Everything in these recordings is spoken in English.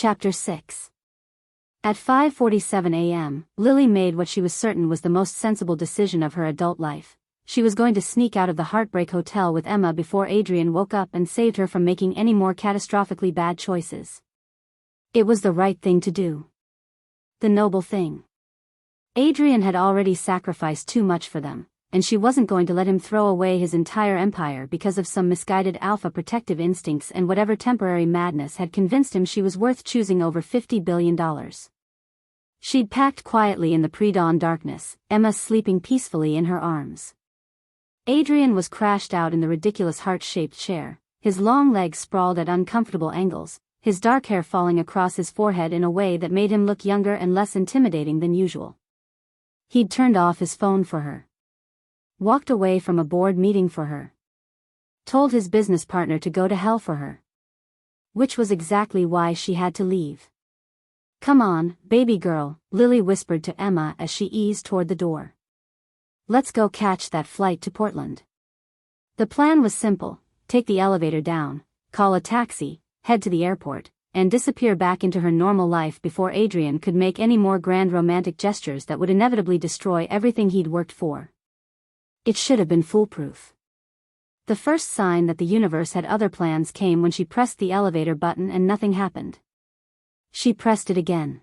Chapter 6. At 5:47 a.m., Lily made what she was certain was the most sensible decision of her adult life. She was going to sneak out of the Heartbreak Hotel with Emma before Adrian woke up and saved her from making any more catastrophically bad choices. It was the right thing to do. The noble thing. Adrian had already sacrificed too much for them, and she wasn't going to let him throw away his entire empire because of some misguided alpha protective instincts, and whatever temporary madness had convinced him she was worth choosing over $50 billion. She'd packed quietly in the pre-dawn darkness, Emma sleeping peacefully in her arms. Adrian was crashed out in the ridiculous heart-shaped chair, his long legs sprawled at uncomfortable angles, his dark hair falling across his forehead in a way that made him look younger and less intimidating than usual. He'd turned off his phone for her. Walked away from a board meeting for her. Told his business partner to go to hell for her. Which was exactly why she had to leave. "Come on, baby girl," Lily whispered to Emma as she eased toward the door. "Let's go catch that flight to Portland." The plan was simple: take the elevator down, call a taxi, head to the airport, and disappear back into her normal life before Adrian could make any more grand romantic gestures that would inevitably destroy everything he'd worked for. It should have been foolproof. The first sign that the universe had other plans came when she pressed the elevator button and nothing happened. She pressed it again.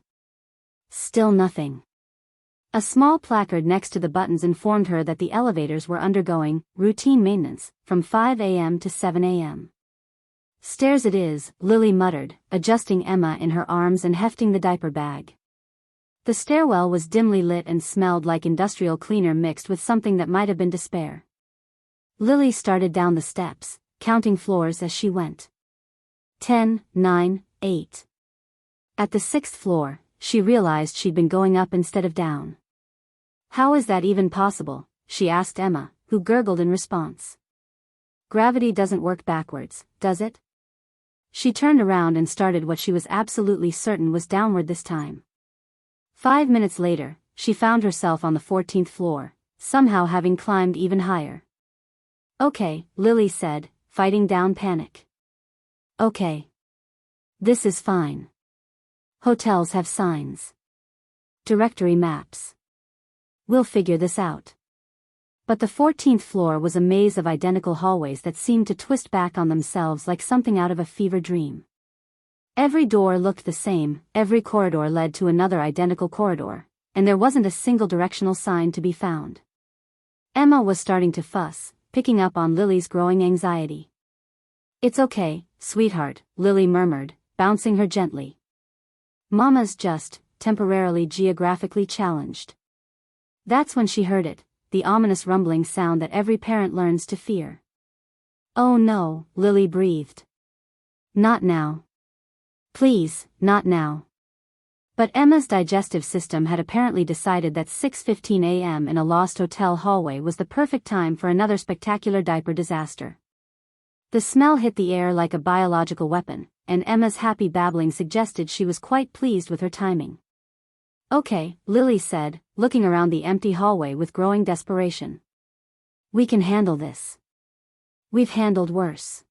Still nothing. A small placard next to the buttons informed her that the elevators were undergoing routine maintenance from 5 a.m. to 7 a.m. "Stairs it is," Lily muttered, adjusting Emma in her arms and hefting the diaper bag. The stairwell was dimly lit and smelled like industrial cleaner mixed with something that might have been despair. Lily started down the steps, counting floors as she went. 10, 9, 8. At the 6th floor, she realized she'd been going up instead of down. "How is that even possible?" she asked Emma, who gurgled in response. "Gravity doesn't work backwards, does it?" She turned around and started what she was absolutely certain was downward this time. 5 minutes later, she found herself on the 14th floor, somehow having climbed even higher. "Okay," Lily said, fighting down panic. "Okay. This is fine. Hotels have signs. Directory maps. We'll figure this out." But the 14th floor was a maze of identical hallways that seemed to twist back on themselves like something out of a fever dream. Every door looked the same, every corridor led to another identical corridor, and there wasn't a single directional sign to be found. Emma was starting to fuss, picking up on Lily's growing anxiety. "It's okay, sweetheart," Lily murmured, bouncing her gently. "Mama's just temporarily geographically challenged." That's when she heard it, the ominous rumbling sound that every parent learns to fear. "Oh no," Lily breathed. "Not now. Please, not now." But Emma's digestive system had apparently decided that 6:15 a.m. in a lost hotel hallway was the perfect time for another spectacular diaper disaster. The smell hit the air like a biological weapon, and Emma's happy babbling suggested she was quite pleased with her timing. "Okay," Lily said, looking around the empty hallway with growing desperation. "We can handle this. We've handled worse."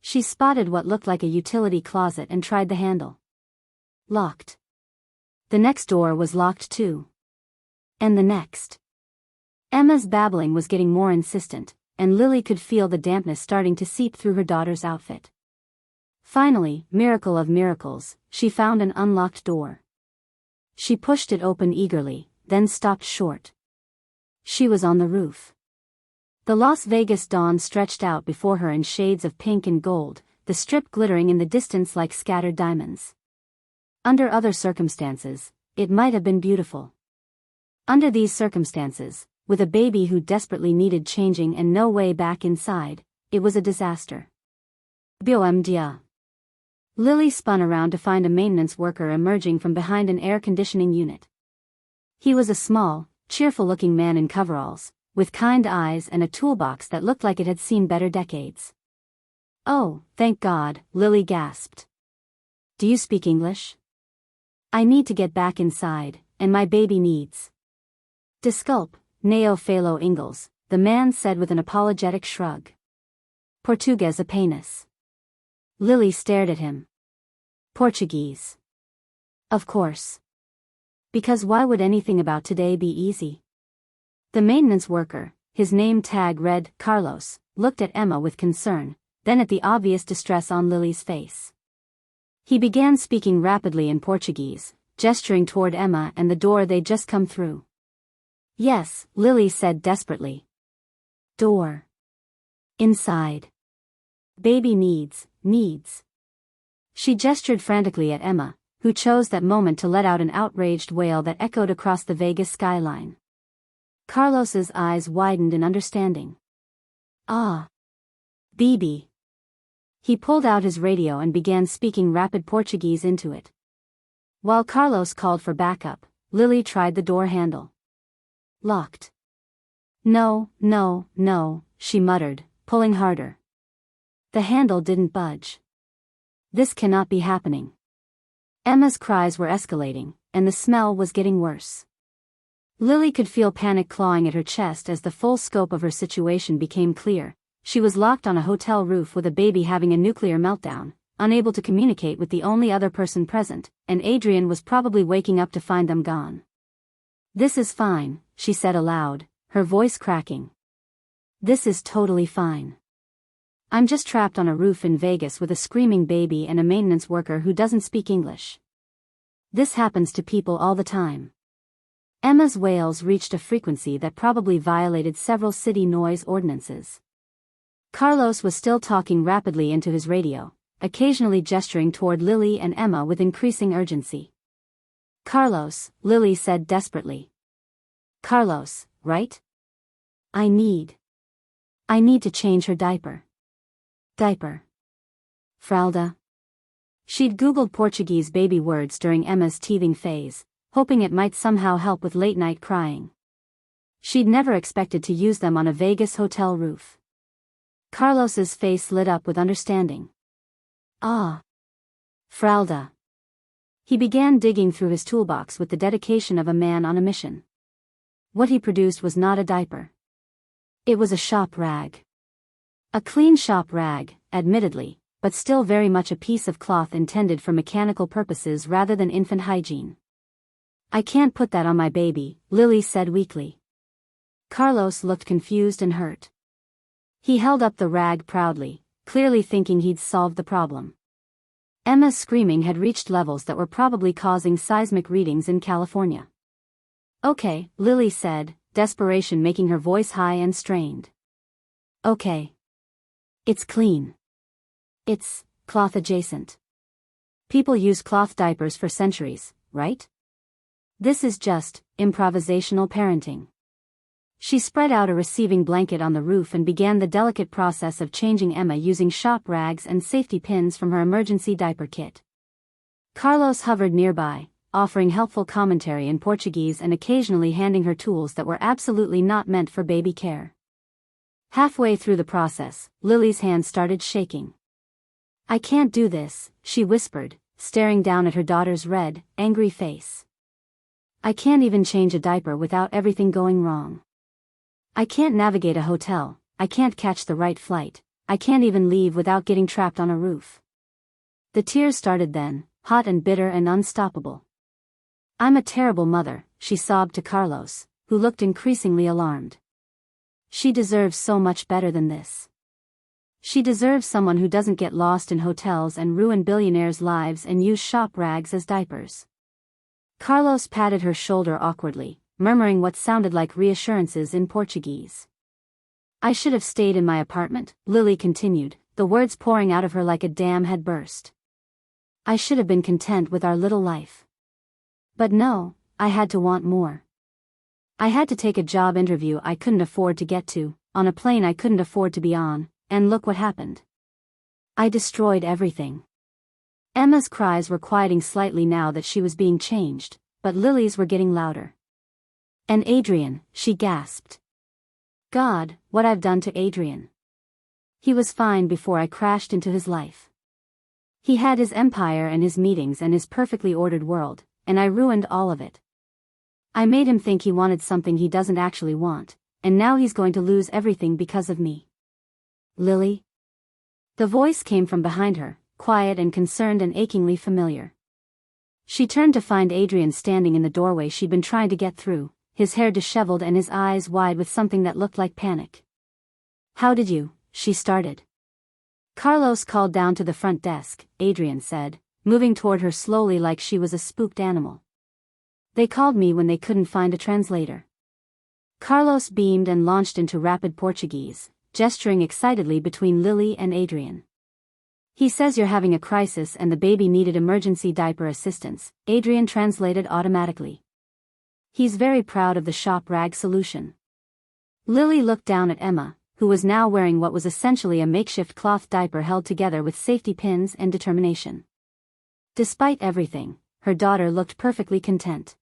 She spotted what looked like a utility closet and tried the handle. Locked. The next door was locked too. And the next. Emma's babbling was getting more insistent, and Lily could feel the dampness starting to seep through her daughter's outfit. Finally, miracle of miracles, she found an unlocked door. She pushed it open eagerly, then stopped short. She was on the roof. The Las Vegas dawn stretched out before her in shades of pink and gold, the Strip glittering in the distance like scattered diamonds. Under other circumstances, it might have been beautiful. Under these circumstances, with a baby who desperately needed changing and no way back inside, it was a disaster. "BOMDIA." Lily spun around to find a maintenance worker emerging from behind an air conditioning unit. He was a small, cheerful-looking man in coveralls, with kind eyes and a toolbox that looked like it had seen better decades. "Oh, thank God," Lily gasped. "Do you speak English? I need to get back inside, and my baby needs." "Desculpe, Neo Falo Ingalls," the man said with an apologetic shrug. "Português apenas." Lily stared at him. Portuguese. Of course. Because why would anything about today be easy? The maintenance worker, his name tag read Carlos, looked at Emma with concern, then at the obvious distress on Lily's face. He began speaking rapidly in Portuguese, gesturing toward Emma and the door they'd just come through. Yes, Lily said desperately. Door. Inside. Baby needs. She gestured frantically at Emma, who chose that moment to let out an outraged wail that echoed across the Vegas skyline. Carlos's eyes widened in understanding. Ah. Bibi. He pulled out his radio and began speaking rapid Portuguese into it. While Carlos called for backup, Lily tried the door handle. Locked. No, she muttered, pulling harder. The handle didn't budge. This cannot be happening. Emma's cries were escalating, and the smell was getting worse. Lily could feel panic clawing at her chest as the full scope of her situation became clear. She was locked on a hotel roof with a baby having a nuclear meltdown, unable to communicate with the only other person present, and Adrian was probably waking up to find them gone. This is fine, she said aloud, her voice cracking. This is totally fine. I'm just trapped on a roof in Vegas with a screaming baby and a maintenance worker who doesn't speak English. This happens to people all the time. Emma's wails reached a frequency that probably violated several city noise ordinances. Carlos was still talking rapidly into his radio, occasionally gesturing toward Lily and Emma with increasing urgency. Carlos, Lily said desperately. Carlos, right? I need to change her diaper. Diaper. Fralda. She'd Googled Portuguese baby words during Emma's teething phase, hoping it might somehow help with late-night crying. She'd never expected to use them on a Vegas hotel roof. Carlos's face lit up with understanding. Ah. Fralda. He began digging through his toolbox with the dedication of a man on a mission. What he produced was not a diaper. It was a shop rag. A clean shop rag, admittedly, but still very much a piece of cloth intended for mechanical purposes rather than infant hygiene. I can't put that on my baby, Lily said weakly. Carlos looked confused and hurt. He held up the rag proudly, clearly thinking he'd solved the problem. Emma's screaming had reached levels that were probably causing seismic readings in California. Okay, Lily said, desperation making her voice high and strained. Okay. It's clean. It's cloth adjacent. People use cloth diapers for centuries, right? This is just improvisational parenting. She spread out a receiving blanket on the roof and began the delicate process of changing Emma using shop rags and safety pins from her emergency diaper kit. Carlos hovered nearby, offering helpful commentary in Portuguese and occasionally handing her tools that were absolutely not meant for baby care. Halfway through the process, Lily's hand started shaking. I can't do this, she whispered, staring down at her daughter's red, angry face. I can't even change a diaper without everything going wrong. I can't navigate a hotel, I can't catch the right flight, I can't even leave without getting trapped on a roof. The tears started then, hot and bitter and unstoppable. I'm a terrible mother, she sobbed to Carlos, who looked increasingly alarmed. She deserves so much better than this. She deserves someone who doesn't get lost in hotels and ruin billionaires' lives and use shop rags as diapers. Carlos patted her shoulder awkwardly, murmuring what sounded like reassurances in Portuguese. I should have stayed in my apartment, Lily continued, the words pouring out of her like a dam had burst. I should have been content with our little life. But no, I had to want more. I had to take a job interview I couldn't afford to get to, on a plane I couldn't afford to be on, and look what happened. I destroyed everything. Emma's cries were quieting slightly now that she was being changed, but Lily's were getting louder. And Adrian, she gasped. God, what I've done to Adrian. He was fine before I crashed into his life. He had his empire and his meetings and his perfectly ordered world, and I ruined all of it. I made him think he wanted something he doesn't actually want, and now he's going to lose everything because of me. Lily? The voice came from behind her, quiet and concerned and achingly familiar. She turned to find Adrian standing in the doorway she'd been trying to get through, his hair disheveled and his eyes wide with something that looked like panic. "How did you?" she started. "Carlos called down to the front desk," Adrian said, moving toward her slowly like she was a spooked animal. "They called me when they couldn't find a translator." Carlos beamed and launched into rapid Portuguese, gesturing excitedly between Lily and Adrian. "He says you're having a crisis and the baby needed emergency diaper assistance," Adrian translated automatically. "He's very proud of the shop rag solution." Lily looked down at Emma, who was now wearing what was essentially a makeshift cloth diaper held together with safety pins and determination. Despite everything, her daughter looked perfectly content.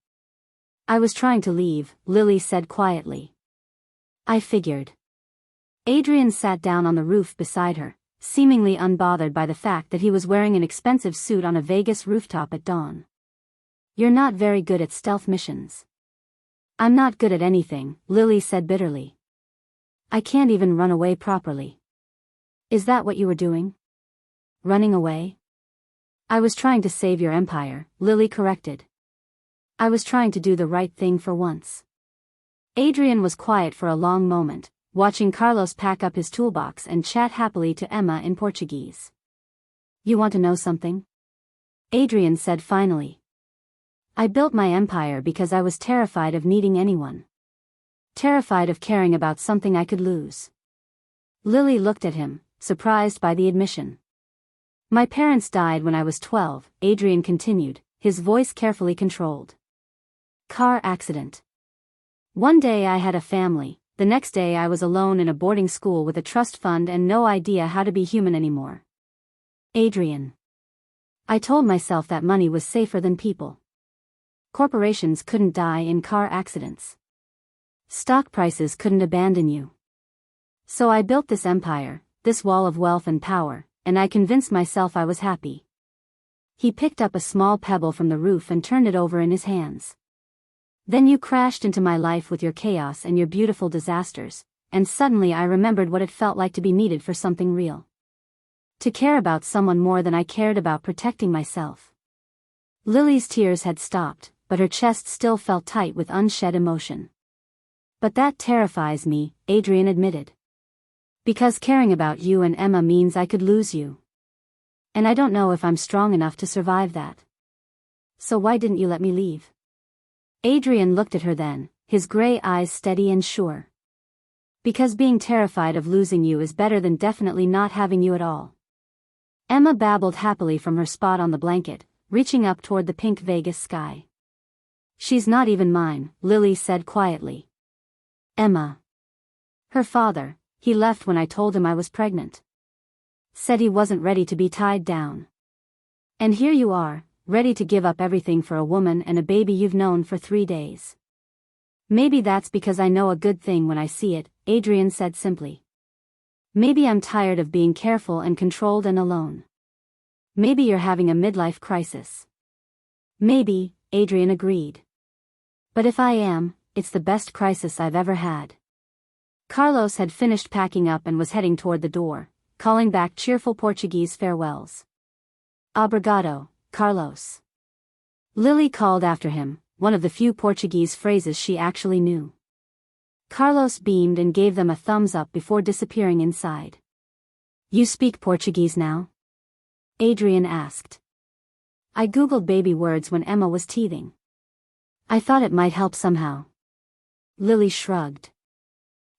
"I was trying to leave," Lily said quietly. "I figured." Adrian sat down on the roof beside her, seemingly unbothered by the fact that he was wearing an expensive suit on a Vegas rooftop at dawn. "You're not very good at stealth missions." "I'm not good at anything," Lily said bitterly. "I can't even run away properly." "Is that what you were doing? Running away?" "I was trying to save your empire," Lily corrected. "I was trying to do the right thing for once." Adrian was quiet for a long moment, watching Carlos pack up his toolbox and chat happily to Emma in Portuguese. "You want to know something?" Adrian said finally. "I built my empire because I was terrified of needing anyone. Terrified of caring about something I could lose." Lily looked at him, surprised by the admission. "My parents died when I was 12, Adrian continued, his voice carefully controlled. "Car accident. One day I had a family, the next day I was alone in a boarding school with a trust fund and no idea how to be human anymore. Adrian. I told myself that money was safer than people. Corporations couldn't die in car accidents. Stock prices couldn't abandon you. So I built this empire, this wall of wealth and power, and I convinced myself I was happy." He picked up a small pebble from the roof and turned it over in his hands. "Then you crashed into my life with your chaos and your beautiful disasters, and suddenly I remembered what it felt like to be needed for something real. To care about someone more than I cared about protecting myself." Lily's tears had stopped, but her chest still felt tight with unshed emotion. "But that terrifies me," Adrian admitted. "Because caring about you and Emma means I could lose you. And I don't know if I'm strong enough to survive that. So why didn't you let me leave?" Adrian looked at her then, his gray eyes steady and sure. "Because being terrified of losing you is better than definitely not having you at all." Emma babbled happily from her spot on the blanket, reaching up toward the pink Vegas sky. "She's not even mine," Lily said quietly. "Emma. Her father, he left when I told him I was pregnant. Said he wasn't ready to be tied down. And here you are, ready to give up everything for a woman and a baby you've known for 3 days. Maybe that's because I know a good thing when I see it," Adrian said simply. "Maybe I'm tired of being careful and controlled and alone. Maybe you're having a midlife crisis." "Maybe," Adrian agreed. "But if I am, it's the best crisis I've ever had." Carlos had finished packing up and was heading toward the door, calling back cheerful Portuguese farewells. "Obrigado, Carlos." Lily called after him, one of the few Portuguese phrases she actually knew. Carlos beamed and gave them a thumbs up before disappearing inside. "You speak Portuguese now?" Adrian asked. "I googled baby words when Emma was teething. I thought it might help somehow." Lily shrugged.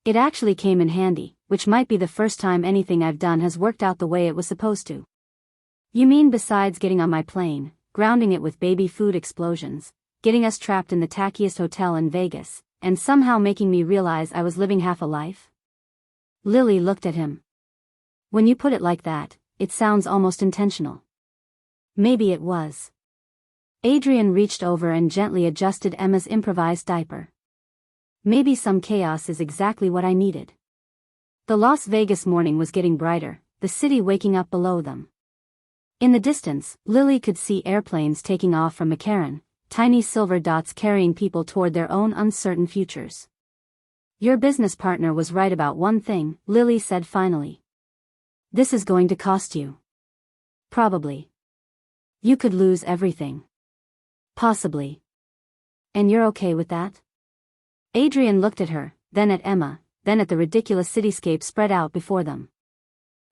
"It actually came in handy, which might be the first time anything I've done has worked out the way it was supposed to." "You mean besides getting on my plane, grounding it with baby food explosions, getting us trapped in the tackiest hotel in Vegas, and somehow making me realize I was living half a life?" Lily looked at him. "When you put it like that, it sounds almost intentional." Maybe it was. Adrian reached over and gently adjusted Emma's improvised diaper. "Maybe some chaos is exactly what I needed." The Las Vegas morning was getting brighter, the city waking up below them. In the distance, Lily could see airplanes taking off from McCarran, tiny silver dots carrying people toward their own uncertain futures. "Your business partner was right about one thing," Lily said finally. "This is going to cost you." Probably. You could lose everything. Possibly. And you're okay with that? Adrian looked at her, then at Emma, then at the ridiculous cityscape spread out before them.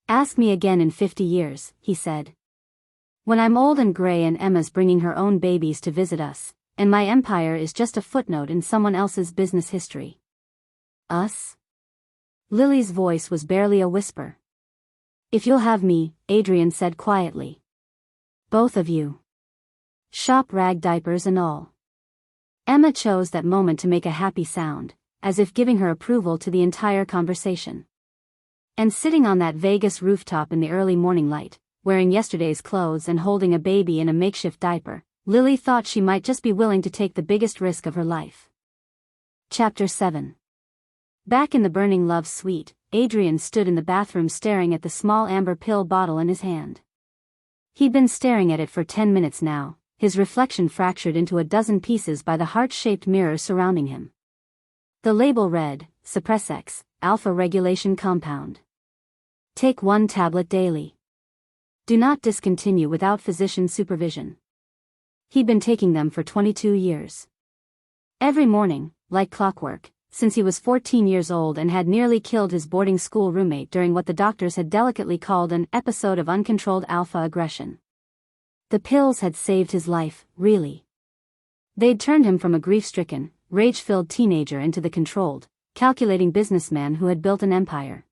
Ask me again in 50 years, he said. When I'm old and gray and Emma's bringing her own babies to visit us, and my empire is just a footnote in someone else's business history. Us? Lily's voice was barely a whisper. If you'll have me, Adrian said quietly. Both of you. Shop rag diapers and all. Emma chose that moment to make a happy sound, as if giving her approval to the entire conversation. And sitting on that Vegas rooftop in the early morning light, wearing yesterday's clothes and holding a baby in a makeshift diaper, Lily thought she might just be willing to take the biggest risk of her life. Chapter 7. Back in the burning love suite, Adrian stood in the bathroom staring at the small amber pill bottle in his hand. He'd been staring at it for 10 minutes now, his reflection fractured into a dozen pieces by the heart-shaped mirror surrounding him. The label read, Suppressex, Alpha Regulation Compound. Take 1 tablet daily. Do not discontinue without physician supervision. He'd been taking them for 22 years. Every morning, like clockwork, since he was 14 years old and had nearly killed his boarding school roommate during what the doctors had delicately called an episode of uncontrolled alpha aggression. The pills had saved his life, really. They'd turned him from a grief-stricken, rage-filled teenager into the controlled, calculating businessman who had built an empire.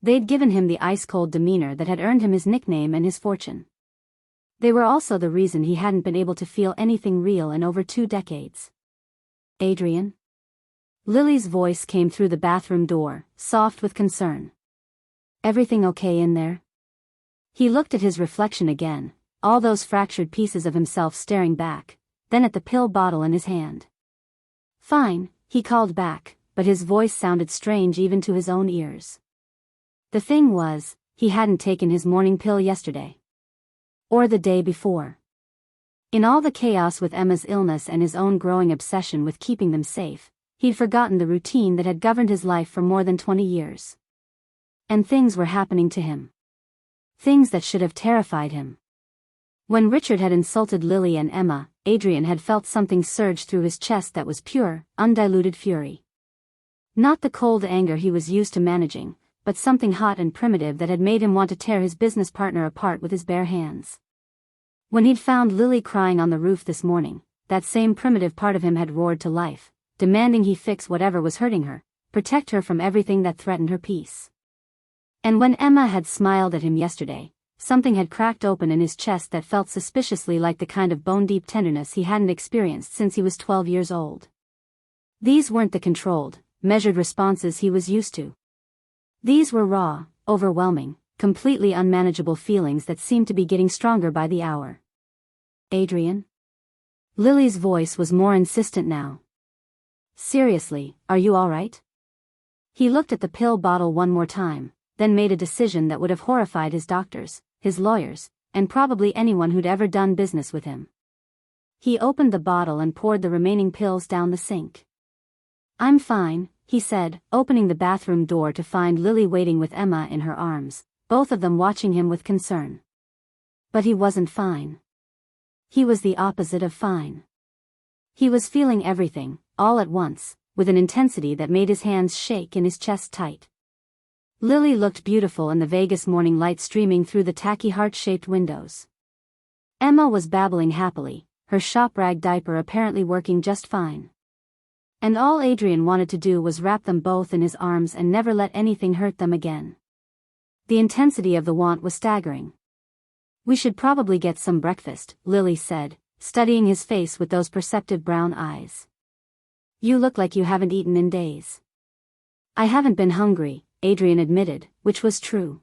They'd given him the ice-cold demeanor that had earned him his nickname and his fortune. They were also the reason he hadn't been able to feel anything real in over 2 decades. Adrian? Lily's voice came through the bathroom door, soft with concern. Everything okay in there? He looked at his reflection again, all those fractured pieces of himself staring back, then at the pill bottle in his hand. Fine, he called back, but his voice sounded strange even to his own ears. The thing was, he hadn't taken his morning pill yesterday. Or the day before. In all the chaos with Emma's illness and his own growing obsession with keeping them safe, he'd forgotten the routine that had governed his life for more than 20 years. And things were happening to him. Things that should have terrified him. When Richard had insulted Lily and Emma, Adrian had felt something surge through his chest that was pure, undiluted fury. Not the cold anger he was used to managing, but something hot and primitive that had made him want to tear his business partner apart with his bare hands. When he'd found Lily crying on the roof this morning, that same primitive part of him had roared to life, demanding he fix whatever was hurting her, protect her from everything that threatened her peace. And when Emma had smiled at him yesterday, something had cracked open in his chest that felt suspiciously like the kind of bone-deep tenderness he hadn't experienced since he was 12 years old. These weren't the controlled, measured responses he was used to. These were raw, overwhelming, completely unmanageable feelings that seemed to be getting stronger by the hour. Adrian? Lily's voice was more insistent now. Seriously, are you all right? He looked at the pill bottle one more time, then made a decision that would have horrified his doctors, his lawyers, and probably anyone who'd ever done business with him. He opened the bottle and poured the remaining pills down the sink. I'm fine, he said, opening the bathroom door to find Lily waiting with Emma in her arms, both of them watching him with concern. But he wasn't fine. He was the opposite of fine. He was feeling everything, all at once, with an intensity that made his hands shake and his chest tight. Lily looked beautiful in the Vegas morning light streaming through the tacky heart-shaped windows. Emma was babbling happily, her shop rag diaper apparently working just fine. And all Adrian wanted to do was wrap them both in his arms and never let anything hurt them again. The intensity of the want was staggering. We should probably get some breakfast, Lily said, studying his face with those perceptive brown eyes. You look like you haven't eaten in days. I haven't been hungry, Adrian admitted, which was true.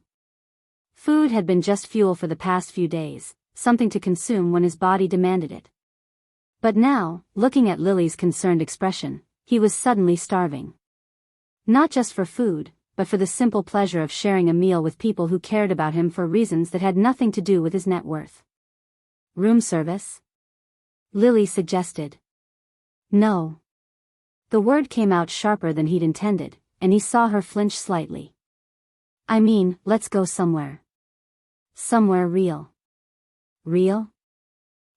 Food had been just fuel for the past few days, something to consume when his body demanded it. But now, looking at Lily's concerned expression, he was suddenly starving. Not just for food, but for the simple pleasure of sharing a meal with people who cared about him for reasons that had nothing to do with his net worth. Room service? Lily suggested. No. The word came out sharper than he'd intended, and he saw her flinch slightly. I mean, let's go somewhere. Somewhere real. Real?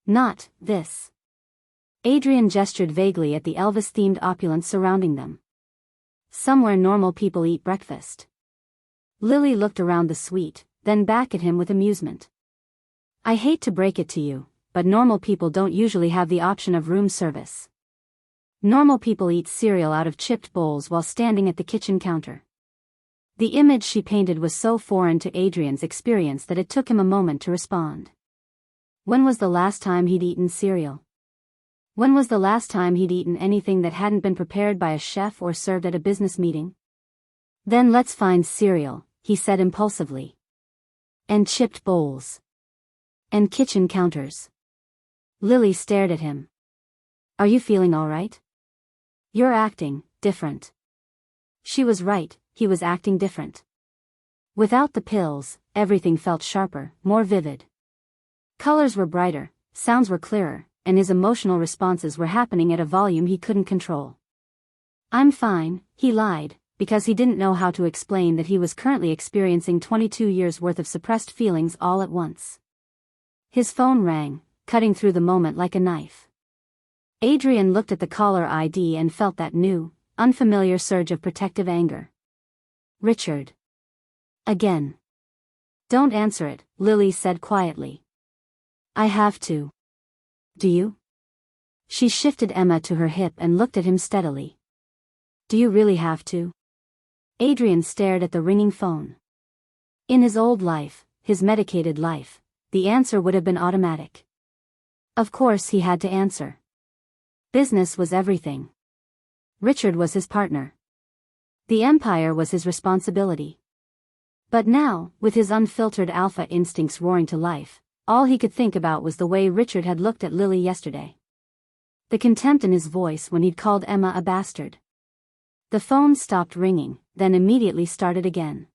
Not this. Adrian gestured vaguely at the Elvis-themed opulence surrounding them. Somewhere normal people eat breakfast. Lily looked around the suite, then back at him with amusement. I hate to break it to you, but normal people don't usually have the option of room service. Normal people eat cereal out of chipped bowls while standing at the kitchen counter. The image she painted was so foreign to Adrian's experience that it took him a moment to respond. When was the last time he'd eaten cereal? When was the last time he'd eaten anything that hadn't been prepared by a chef or served at a business meeting? Then let's find cereal, he said impulsively. And chipped bowls. And kitchen counters. Lily stared at him. Are you feeling all right? You're acting different. She was right, he was acting different. Without the pills, everything felt sharper, more vivid. Colors were brighter, sounds were clearer, and his emotional responses were happening at a volume he couldn't control. I'm fine, he lied, because he didn't know how to explain that he was currently experiencing 22 years' worth of suppressed feelings all at once. His phone rang, cutting through the moment like a knife. Adrian looked at the caller ID and felt that new, unfamiliar surge of protective anger. Richard. Again. Don't answer it, Lily said quietly. I have to. Do you? She shifted Emma to her hip and looked at him steadily. Do you really have to? Adrian stared at the ringing phone. In his old life, his medicated life, the answer would have been automatic. Of course he had to answer. Business was everything. Richard was his partner. The empire was his responsibility. But now, with his unfiltered alpha instincts roaring to life, all he could think about was the way Richard had looked at Lily yesterday. The contempt in his voice when he'd called Emma a bastard. The phone stopped ringing, then immediately started again.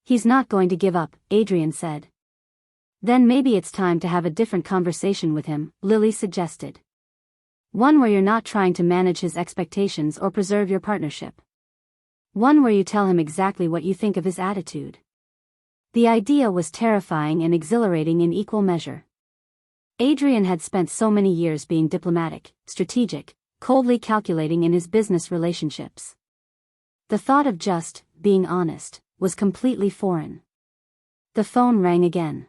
He's not going to give up, Adrian said. Then maybe it's time to have a different conversation with him, Lily suggested. One where you're not trying to manage his expectations or preserve your partnership. One where you tell him exactly what you think of his attitude. The idea was terrifying and exhilarating in equal measure. Adrian had spent so many years being diplomatic, strategic, coldly calculating in his business relationships. The thought of just being honest was completely foreign. The phone rang again.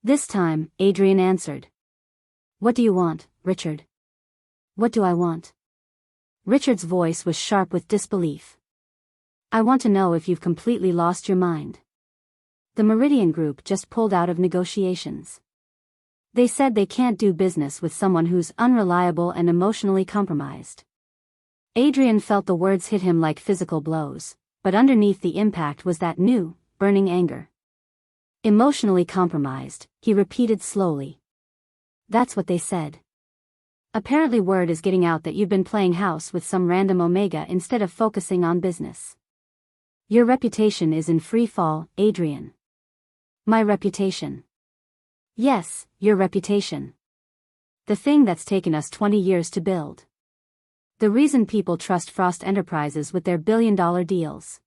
This time, Adrian answered. What do you want, Richard? What do I want? Richard's voice was sharp with disbelief. I want to know if you've completely lost your mind. The Meridian Group just pulled out of negotiations. They said they can't do business with someone who's unreliable and emotionally compromised. Adrian felt the words hit him like physical blows, but underneath the impact was that new, burning anger. Emotionally compromised, he repeated slowly. That's what they said. Apparently word is getting out that you've been playing house with some random Omega instead of focusing on business. Your reputation is in free fall, Adrian. My reputation. Yes, your reputation. The thing that's taken us 20 years to build. The reason people trust Frost Enterprises with their billion-dollar deals.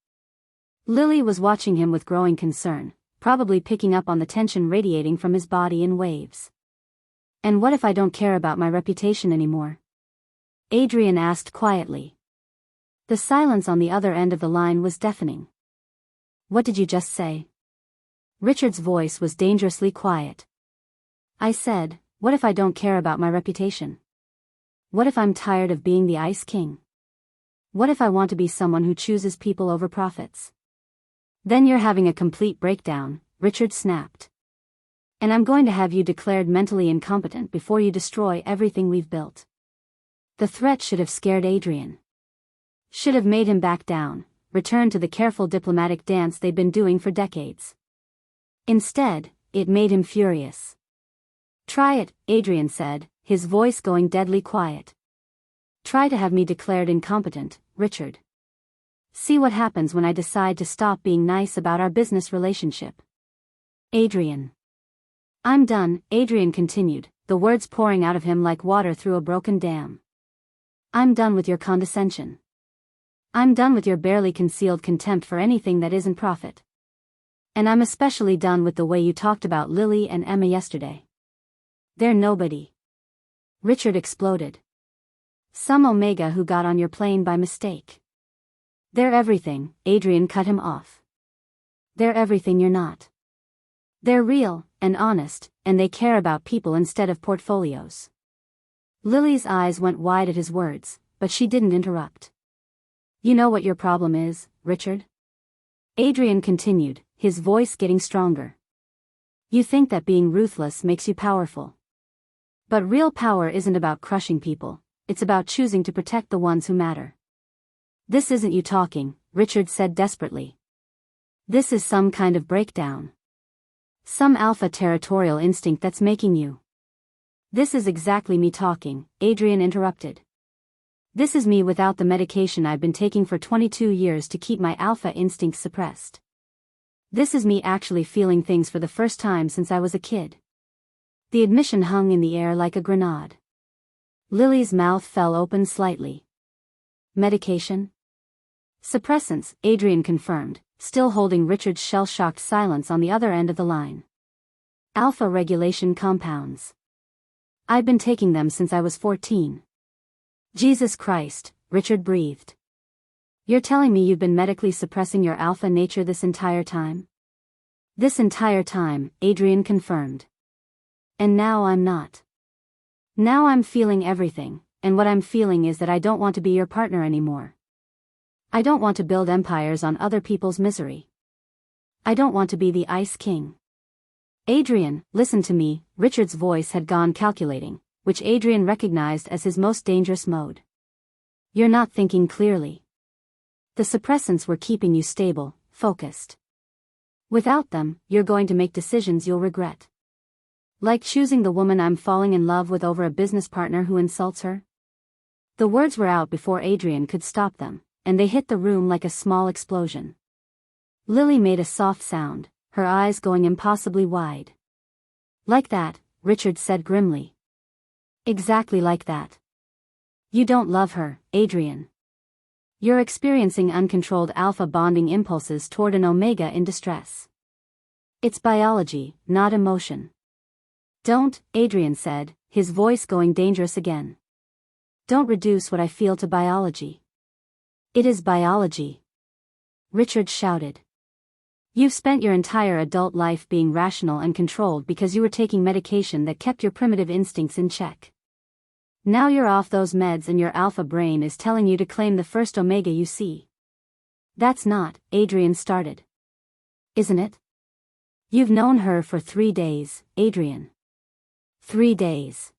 Lily was watching him with growing concern, probably picking up on the tension radiating from his body in waves. And what if I don't care about my reputation anymore? Adrian asked quietly. The silence on the other end of the line was deafening. What did you just say? Richard's voice was dangerously quiet. I said, what if I don't care about my reputation? What if I'm tired of being the Ice King? What if I want to be someone who chooses people over profits? Then you're having a complete breakdown, Richard snapped. And I'm going to have you declared mentally incompetent before you destroy everything we've built. The threat should have scared Adrian. Should have made him back down, return to the careful diplomatic dance they'd been doing for decades. Instead, it made him furious. Try it, Adrian said, his voice going deadly quiet. Try to have me declared incompetent, Richard. See what happens when I decide to stop being nice about our business relationship. Adrian. I'm done, Adrian continued, the words pouring out of him like water through a broken dam. I'm done with your condescension. I'm done with your barely concealed contempt for anything that isn't profit. And I'm especially done with the way you talked about Lily and Emma yesterday. They're nobody. Richard exploded. Some Omega who got on your plane by mistake. They're everything, Adrian cut him off. They're everything you're not. They're real, and honest, and they care about people instead of portfolios. Lily's eyes went wide at his words, but she didn't interrupt. You know what your problem is, Richard? Adrian continued, his voice getting stronger. You think that being ruthless makes you powerful. But real power isn't about crushing people, it's about choosing to protect the ones who matter. This isn't you talking, Richard said desperately. This is some kind of breakdown. Some alpha territorial instinct that's making you. This is exactly me talking, Adrian interrupted. This is me without the medication I've been taking for 22 years to keep my alpha instincts suppressed. This is me actually feeling things for the first time since I was a kid. The admission hung in the air like a grenade. Lily's mouth fell open slightly. Medication? Suppressants, Adrian confirmed, still holding Richard's shell-shocked silence on the other end of the line. Alpha regulation compounds. I've been taking them since I was 14. Jesus Christ, Richard breathed. You're telling me you've been medically suppressing your alpha nature this entire time? This entire time, Adrian confirmed. And now I'm not. Now I'm feeling everything, and what I'm feeling is that I don't want to be your partner anymore. I don't want to build empires on other people's misery. I don't want to be the Ice King. Adrian, listen to me, Richard's voice had gone calculating, which Adrian recognized as his most dangerous mode. You're not thinking clearly. The suppressants were keeping you stable, focused. Without them, you're going to make decisions you'll regret. Like choosing the woman I'm falling in love with over a business partner who insults her. The words were out before Adrian could stop them, and they hit the room like a small explosion. Lily made a soft sound, her eyes going impossibly wide. Like that, Richard said grimly. Exactly like that. You don't love her, Adrian. You're experiencing uncontrolled alpha bonding impulses toward an omega in distress. It's biology, not emotion. Don't, Adrian said, his voice going dangerous again. Don't reduce what I feel to biology. It is biology. Richard shouted. You've spent your entire adult life being rational and controlled because you were taking medication that kept your primitive instincts in check. Now you're off those meds and your alpha brain is telling you to claim the first omega you see. That's not, Adrian started. Isn't it? You've known her for 3 days, Adrian. 3 days.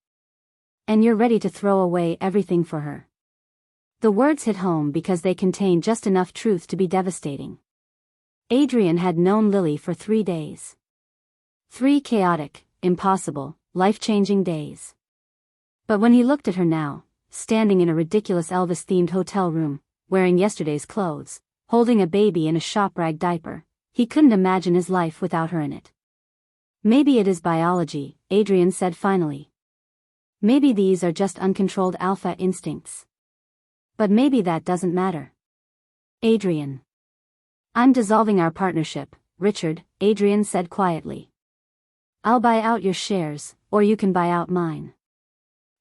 And you're ready to throw away everything for her. The words hit home because they contained just enough truth to be devastating. Adrian had known Lily for 3 days. 3 chaotic, impossible, life-changing days. But when he looked at her now, standing in a ridiculous Elvis-themed hotel room, wearing yesterday's clothes, holding a baby in a shop rag diaper, he couldn't imagine his life without her in it. Maybe it is biology, Adrian said finally. Maybe these are just uncontrolled alpha instincts. But maybe that doesn't matter. Adrian. I'm dissolving our partnership, Richard, Adrian said quietly. I'll buy out your shares, or you can buy out mine.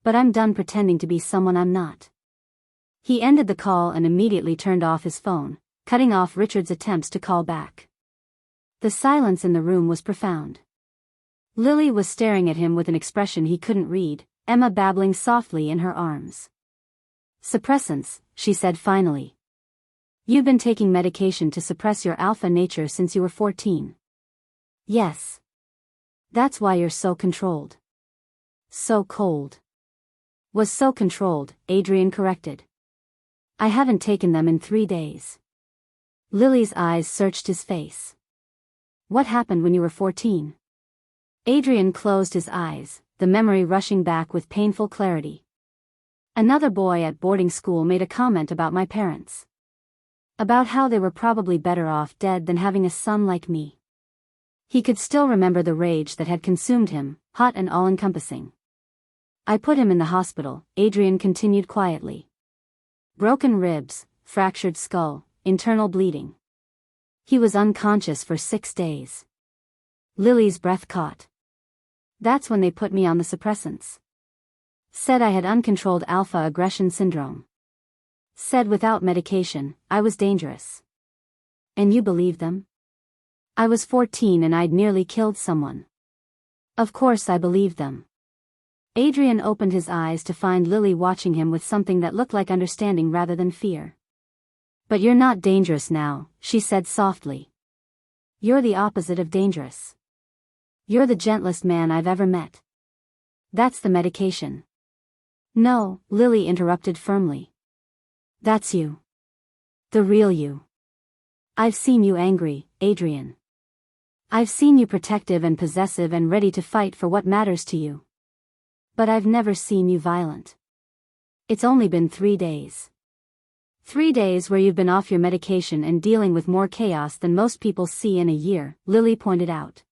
But I'm done pretending to be someone I'm not. He ended the call and immediately turned off his phone, cutting off Richard's attempts to call back. The silence in the room was profound. Lily was staring at him with an expression he couldn't read, Emma babbling softly in her arms. Suppressants, she said finally. You've been taking medication to suppress your alpha nature since you were 14. Yes. That's why you're so controlled. So cold. Was so controlled, Adrian corrected. I haven't taken them in 3 days. Lily's eyes searched his face. What happened when you were 14? Adrian closed his eyes, the memory rushing back with painful clarity. Another boy at boarding school made a comment about my parents. About how they were probably better off dead than having a son like me. He could still remember the rage that had consumed him, hot and all-encompassing. I put him in the hospital, Adrian continued quietly. Broken ribs, fractured skull, internal bleeding. He was unconscious for 6 days. Lily's breath caught. That's when they put me on the suppressants. Said I had uncontrolled alpha aggression syndrome. Said without medication, I was dangerous. And you believed them? I was 14 and I'd nearly killed someone. Of course I believed them. Adrian opened his eyes to find Lily watching him with something that looked like understanding rather than fear. But you're not dangerous now, she said softly. You're the opposite of dangerous. You're the gentlest man I've ever met. That's the medication. No, Lily interrupted firmly. That's you. The real you. I've seen you angry, Adrian. I've seen you protective and possessive and ready to fight for what matters to you. But I've never seen you violent. It's only been 3 days. 3 days where you've been off your medication and dealing with more chaos than most people see in a year, Lily pointed out.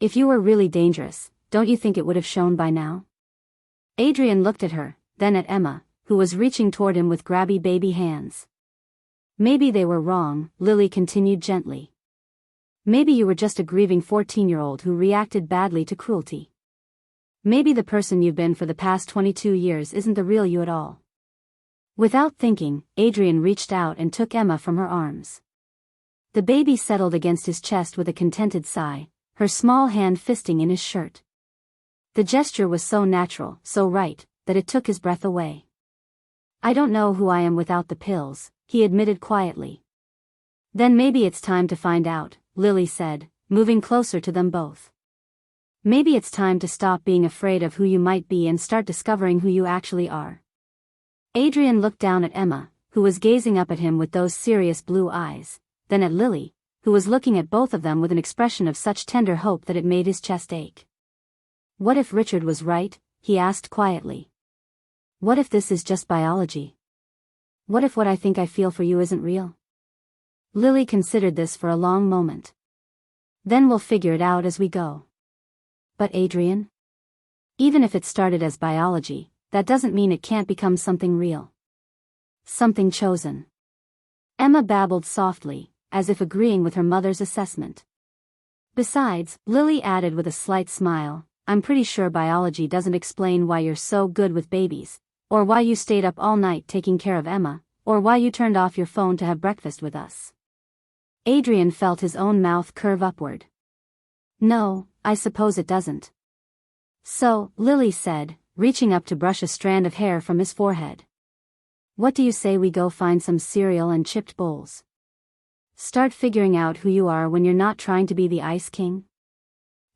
If you were really dangerous, don't you think it would have shown by now? Adrian looked at her, then at Emma, who was reaching toward him with grabby baby hands. Maybe they were wrong, Lily continued gently. Maybe you were just a grieving 14-year-old who reacted badly to cruelty. Maybe the person you've been for the past 22 years isn't the real you at all. Without thinking, Adrian reached out and took Emma from her arms. The baby settled against his chest with a contented sigh, her small hand fisting in his shirt. The gesture was so natural, so right, that it took his breath away. I don't know who I am without the pills, he admitted quietly. Then maybe it's time to find out, Lily said, moving closer to them both. Maybe it's time to stop being afraid of who you might be and start discovering who you actually are. Adrian looked down at Emma, who was gazing up at him with those serious blue eyes, then at Lily, who was looking at both of them with an expression of such tender hope that it made his chest ache. What if Richard was right? He asked quietly. What if this is just biology? What if what I think I feel for you isn't real? Lily considered this for a long moment. Then we'll figure it out as we go. But Adrian? Even if it started as biology, that doesn't mean it can't become something real. Something chosen. Emma babbled softly, as if agreeing with her mother's assessment. Besides, Lily added with a slight smile, I'm pretty sure biology doesn't explain why you're so good with babies, or why you stayed up all night taking care of Emma, or why you turned off your phone to have breakfast with us. Adrian felt his own mouth curve upward. No, I suppose it doesn't. So, Lily said, reaching up to brush a strand of hair from his forehead. What do you say we go find some cereal and chipped bowls? Start figuring out who you are when you're not trying to be the Ice King?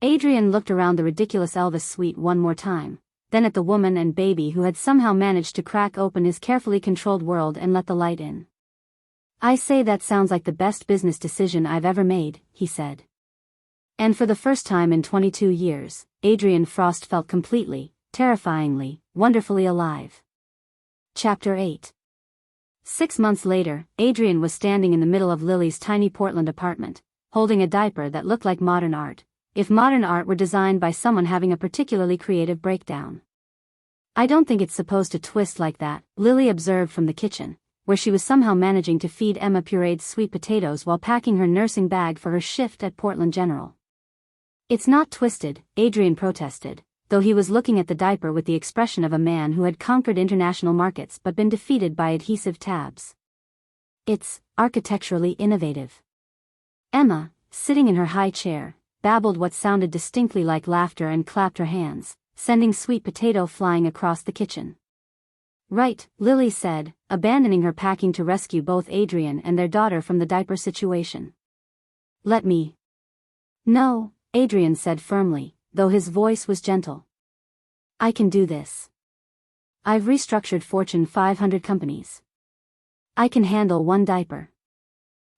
Adrian looked around the ridiculous Elvis suite one more time, then at the woman and baby who had somehow managed to crack open his carefully controlled world and let the light in. I say that sounds like the best business decision I've ever made, he said. And for the first time in 22 years, Adrian Frost felt completely, terrifyingly, wonderfully alive. Chapter 8. 6 months later, Adrian was standing in the middle of Lily's tiny Portland apartment, holding a diaper that looked like modern art, if modern art were designed by someone having a particularly creative breakdown. I don't think it's supposed to twist like that, Lily observed from the kitchen, where she was somehow managing to feed Emma pureed sweet potatoes while packing her nursing bag for her shift at Portland General. It's not twisted, Adrian protested, though he was looking at the diaper with the expression of a man who had conquered international markets but been defeated by adhesive tabs. It's architecturally innovative. Emma, sitting in her high chair, babbled what sounded distinctly like laughter and clapped her hands, sending sweet potato flying across the kitchen. Right, Lily said, abandoning her packing to rescue both Adrian and their daughter from the diaper situation. Let me. No, Adrian said firmly, though his voice was gentle. I can do this. I've restructured Fortune 500 companies. I can handle one diaper.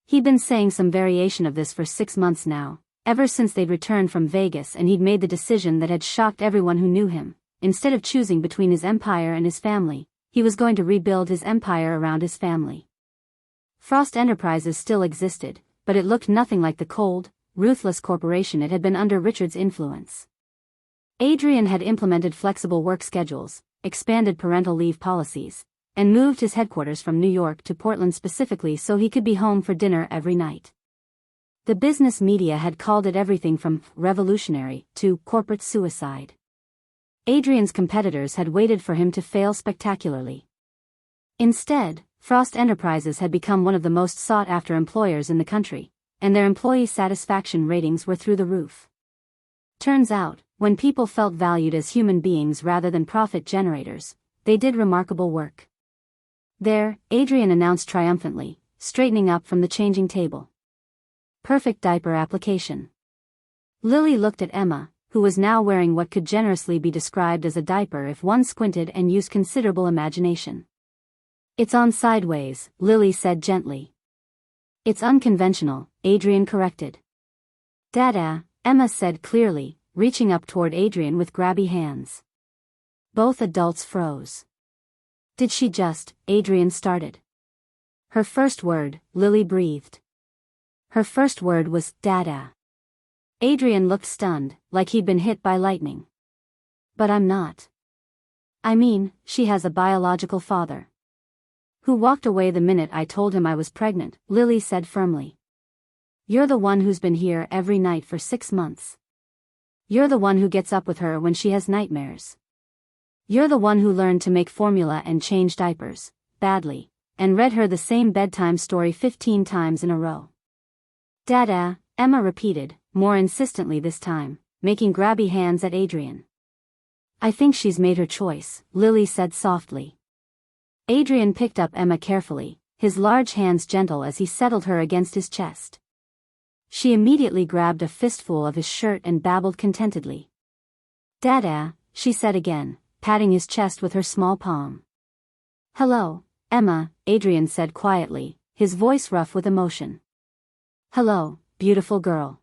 He'd been saying some variation of this for 6 months now, ever since they'd returned from Vegas and he'd made the decision that had shocked everyone who knew him. Instead of choosing between his empire and his family, he was going to rebuild his empire around his family. Frost Enterprises still existed, but it looked nothing like the cold, ruthless corporation it had been under Richard's influence. Adrian had implemented flexible work schedules, expanded parental leave policies, and moved his headquarters from New York to Portland specifically so he could be home for dinner every night. The business media had called it everything from revolutionary to corporate suicide. Adrian's competitors had waited for him to fail spectacularly. Instead, Frost Enterprises had become one of the most sought-after employers in the country, and their employee satisfaction ratings were through the roof. Turns out, when people felt valued as human beings rather than profit generators, they did remarkable work. There, Adrian announced triumphantly, straightening up from the changing table. Perfect diaper application. Lily looked at Emma, who was now wearing what could generously be described as a diaper if one squinted and used considerable imagination. It's on sideways, Lily said gently. It's unconventional, Adrian corrected. Dada, Emma said clearly, reaching up toward Adrian with grabby hands. Both adults froze. Did she just, Adrian started. Her first word, Lily breathed. Her first word was, Dada. Adrian looked stunned, like he'd been hit by lightning. But I'm not. I mean, she has a biological father. Who walked away the minute I told him I was pregnant, Lily said firmly. You're the one who's been here every night for 6 months. You're the one who gets up with her when she has nightmares. You're the one who learned to make formula and change diapers, badly, and read her the same bedtime story 15 times in a row. Dada, Emma repeated, more insistently this time, making grabby hands at Adrian. I think she's made her choice, Lily said softly. Adrian picked up Emma carefully, his large hands gentle as he settled her against his chest. She immediately grabbed a fistful of his shirt and babbled contentedly. Dada, she said again, patting his chest with her small palm. Hello, Emma, Adrian said quietly, his voice rough with emotion. Hello, beautiful girl.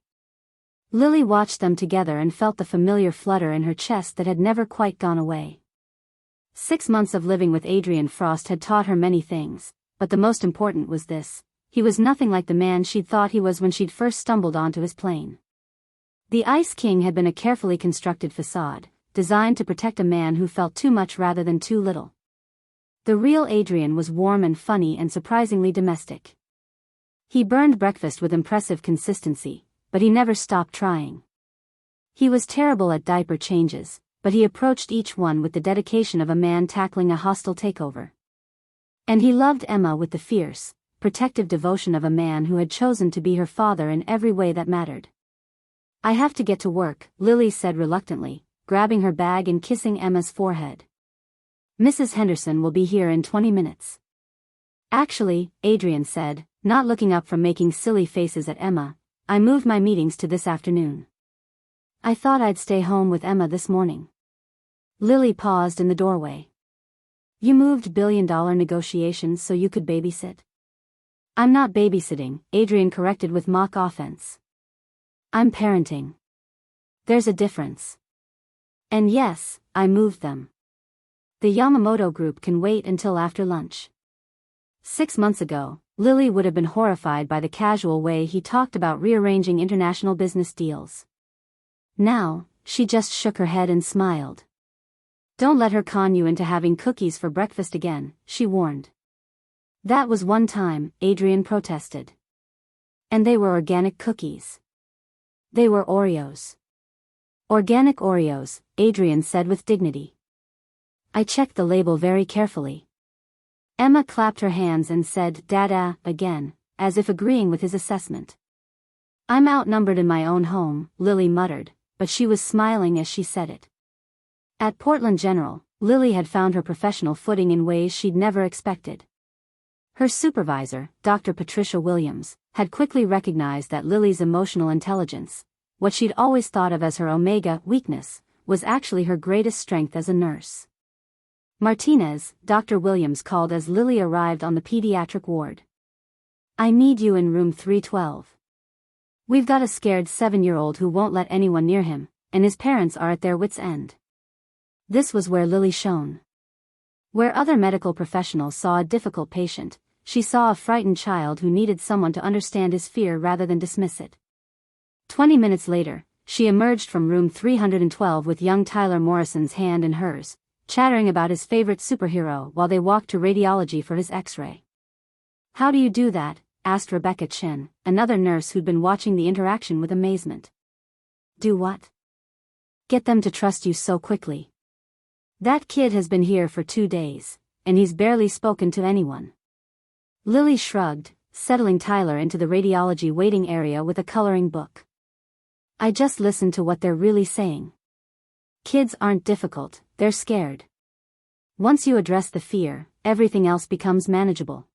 Lily watched them together and felt the familiar flutter in her chest that had never quite gone away. 6 months of living with Adrian Frost had taught her many things, but the most important was this: he was nothing like the man she'd thought he was when she'd first stumbled onto his plane. The Ice King had been a carefully constructed facade, designed to protect a man who felt too much rather than too little. The real Adrian was warm and funny and surprisingly domestic. He burned breakfast with impressive consistency, but he never stopped trying. He was terrible at diaper changes, but he approached each one with the dedication of a man tackling a hostile takeover. And he loved Emma with the fierce, protective devotion of a man who had chosen to be her father in every way that mattered. I have to get to work, Lily said reluctantly, grabbing her bag and kissing Emma's forehead. Mrs. Henderson will be here in 20 minutes. Actually, Adrian said, not looking up from making silly faces at Emma, I moved my meetings to this afternoon. I thought I'd stay home with Emma this morning. Lily paused in the doorway. You moved billion-dollar negotiations so you could babysit? I'm not babysitting, Adrian corrected with mock offense. I'm parenting. There's a difference. And yes, I moved them. The Yamamoto group can wait until after lunch. 6 months ago, Lily would have been horrified by the casual way he talked about rearranging international business deals. Now, she just shook her head and smiled. Don't let her con you into having cookies for breakfast again, she warned. That was one time, Adrian protested. And they were organic cookies. They were Oreos. Organic Oreos, Adrian said with dignity. I checked the label very carefully. Emma clapped her hands and said Dada again, as if agreeing with his assessment. I'm outnumbered in my own home, Lily muttered, but she was smiling as she said it. At Portland General, Lily had found her professional footing in ways she'd never expected. Her supervisor, Dr. Patricia Williams, had quickly recognized that Lily's emotional intelligence, what she'd always thought of as her omega weakness, was actually her greatest strength as a nurse. Martinez, Dr. Williams called as Lily arrived on the pediatric ward. I need you in room 312. We've got a scared 7-year-old who won't let anyone near him, and his parents are at their wits' end. This was where Lily shone. Where other medical professionals saw a difficult patient, she saw a frightened child who needed someone to understand his fear rather than dismiss it. 20 minutes later, she emerged from room 312 with young Tyler Morrison's hand in hers, chattering about his favorite superhero while they walked to radiology for his X-ray. How do you do that? asked Rebecca Chin, another nurse who'd been watching the interaction with amazement. Do what? Get them to trust you so quickly. That kid has been here for 2 days, and he's barely spoken to anyone. Lily shrugged, settling Tyler into the radiology waiting area with a coloring book. I just listened to what they're really saying. Kids aren't difficult, they're scared. Once you address the fear, everything else becomes manageable.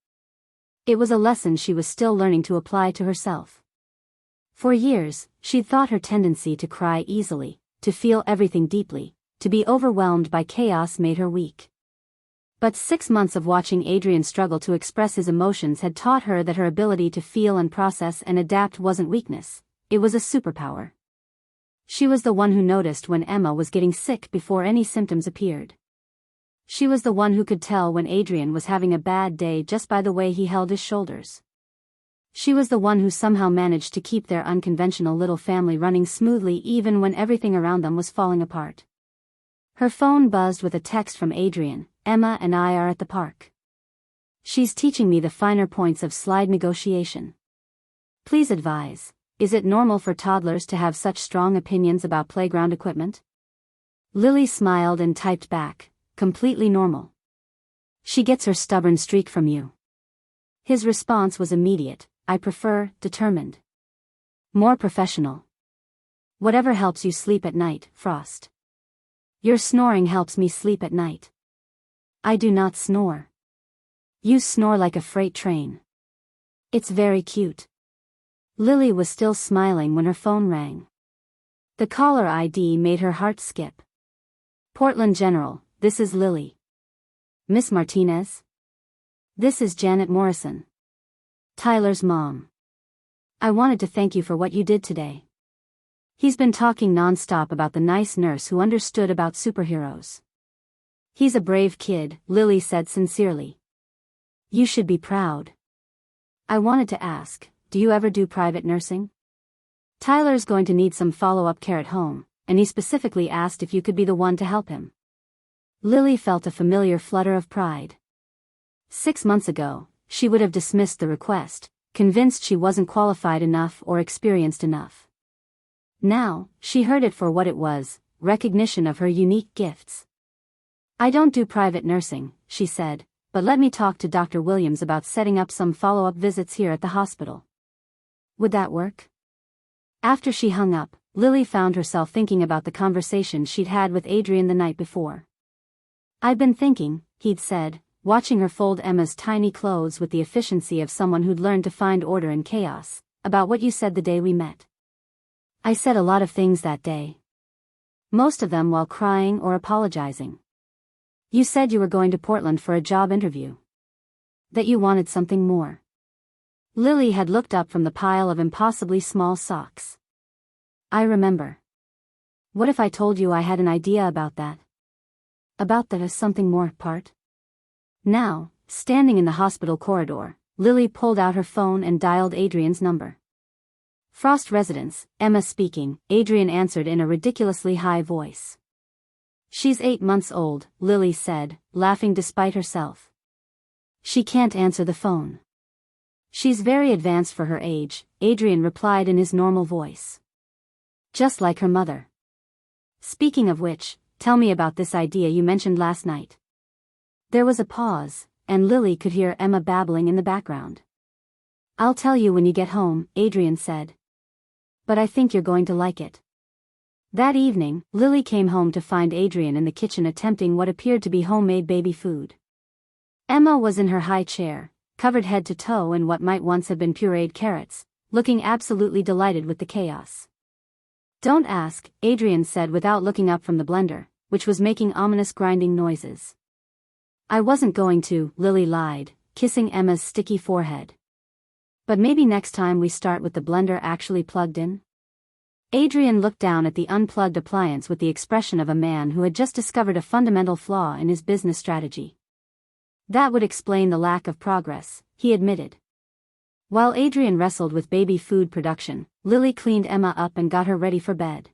It was a lesson she was still learning to apply to herself. For years, she'd thought her tendency to cry easily, to feel everything deeply, to be overwhelmed by chaos made her weak. But 6 months of watching Adrian struggle to express his emotions had taught her that her ability to feel and process and adapt wasn't weakness, it was a superpower. She was the one who noticed when Emma was getting sick before any symptoms appeared. She was the one who could tell when Adrian was having a bad day just by the way he held his shoulders. She was the one who somehow managed to keep their unconventional little family running smoothly even when everything around them was falling apart. Her phone buzzed with a text from Adrian. Emma and I are at the park. She's teaching me the finer points of slide negotiation. Please advise, is it normal for toddlers to have such strong opinions about playground equipment? Lily smiled and typed back, completely normal. She gets her stubborn streak from you. His response was immediate, I prefer, determined. More professional. Whatever helps you sleep at night, Frost. Your snoring helps me sleep at night. I do not snore. You snore like a freight train. It's very cute. Lily was still smiling when her phone rang. The caller ID made her heart skip. Portland General, this is Lily. Miss Martinez? This is Janet Morrison. Tyler's mom. I wanted to thank you for what you did today. He's been talking non-stop about the nice nurse who understood about superheroes. He's a brave kid, Lily said sincerely. You should be proud. I wanted to ask, do you ever do private nursing? Tyler's going to need some follow-up care at home, and he specifically asked if you could be the one to help him. Lily felt a familiar flutter of pride. 6 months ago, she would have dismissed the request, convinced she wasn't qualified enough or experienced enough. Now, she heard it for what it was, recognition of her unique gifts. I don't do private nursing, she said, but let me talk to Dr. Williams about setting up some follow-up visits here at the hospital. Would that work? After she hung up, Lily found herself thinking about the conversation she'd had with Adrian the night before. I've been thinking, he'd said, watching her fold Emma's tiny clothes with the efficiency of someone who'd learned to find order in chaos, about what you said the day we met. I said a lot of things that day. Most of them while crying or apologizing. You said you were going to Portland for a job interview. That you wanted something more. Lily had looked up from the pile of impossibly small socks. I remember. What if I told you I had an idea about that? About the something more part? Now, standing in the hospital corridor, Lily pulled out her phone and dialed Adrian's number. Frost residence, Emma speaking, Adrian answered in a ridiculously high voice. She's 8 months old, Lily said, laughing despite herself. She can't answer the phone. She's very advanced for her age, Adrian replied in his normal voice. Just like her mother. Speaking of which, tell me about this idea you mentioned last night. There was a pause, and Lily could hear Emma babbling in the background. I'll tell you when you get home, Adrian said. But I think you're going to like it. That evening, Lily came home to find Adrian in the kitchen attempting what appeared to be homemade baby food. Emma was in her high chair, covered head to toe in what might once have been pureed carrots, looking absolutely delighted with the chaos. Don't ask, Adrian said without looking up from the blender, which was making ominous grinding noises. I wasn't going to, Lily lied, kissing Emma's sticky forehead. But maybe next time we start with the blender actually plugged in? Adrian looked down at the unplugged appliance with the expression of a man who had just discovered a fundamental flaw in his business strategy. That would explain the lack of progress, he admitted. While Adrian wrestled with baby food production, Lily cleaned Emma up and got her ready for bed.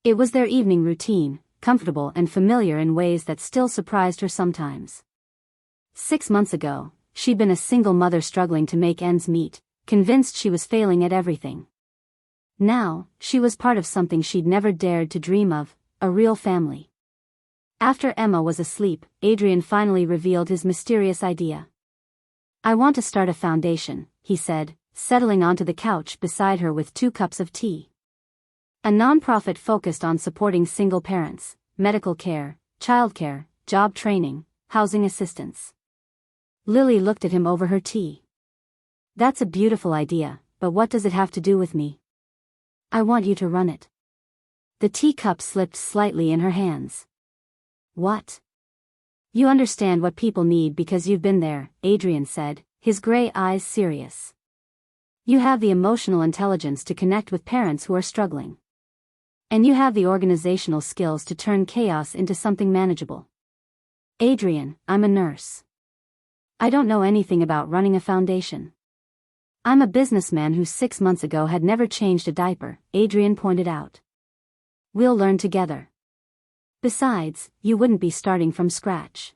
It was their evening routine, comfortable and familiar in ways that still surprised her sometimes. 6 months ago, She'd been a single mother struggling to make ends meet, convinced she was failing at everything. Now, she was part of something she'd never dared to dream of, a real family. After Emma was asleep, Adrian finally revealed his mysterious idea. "I want to start a foundation," he said, settling onto the couch beside her with 2 cups of tea. "A non-profit focused on supporting single parents, medical care, childcare, job training, housing assistance." Lily looked at him over her tea. "That's a beautiful idea, but what does it have to do with me?" "I want you to run it." The teacup slipped slightly in her hands. "What?" "You understand what people need because you've been there," Adrian said, his gray eyes serious. "You have the emotional intelligence to connect with parents who are struggling. And you have the organizational skills to turn chaos into something manageable." "Adrian, I'm a nurse. I don't know anything about running a foundation. I'm a businessman who 6 months ago had never changed a diaper," Adrian pointed out. "We'll learn together. Besides, you wouldn't be starting from scratch.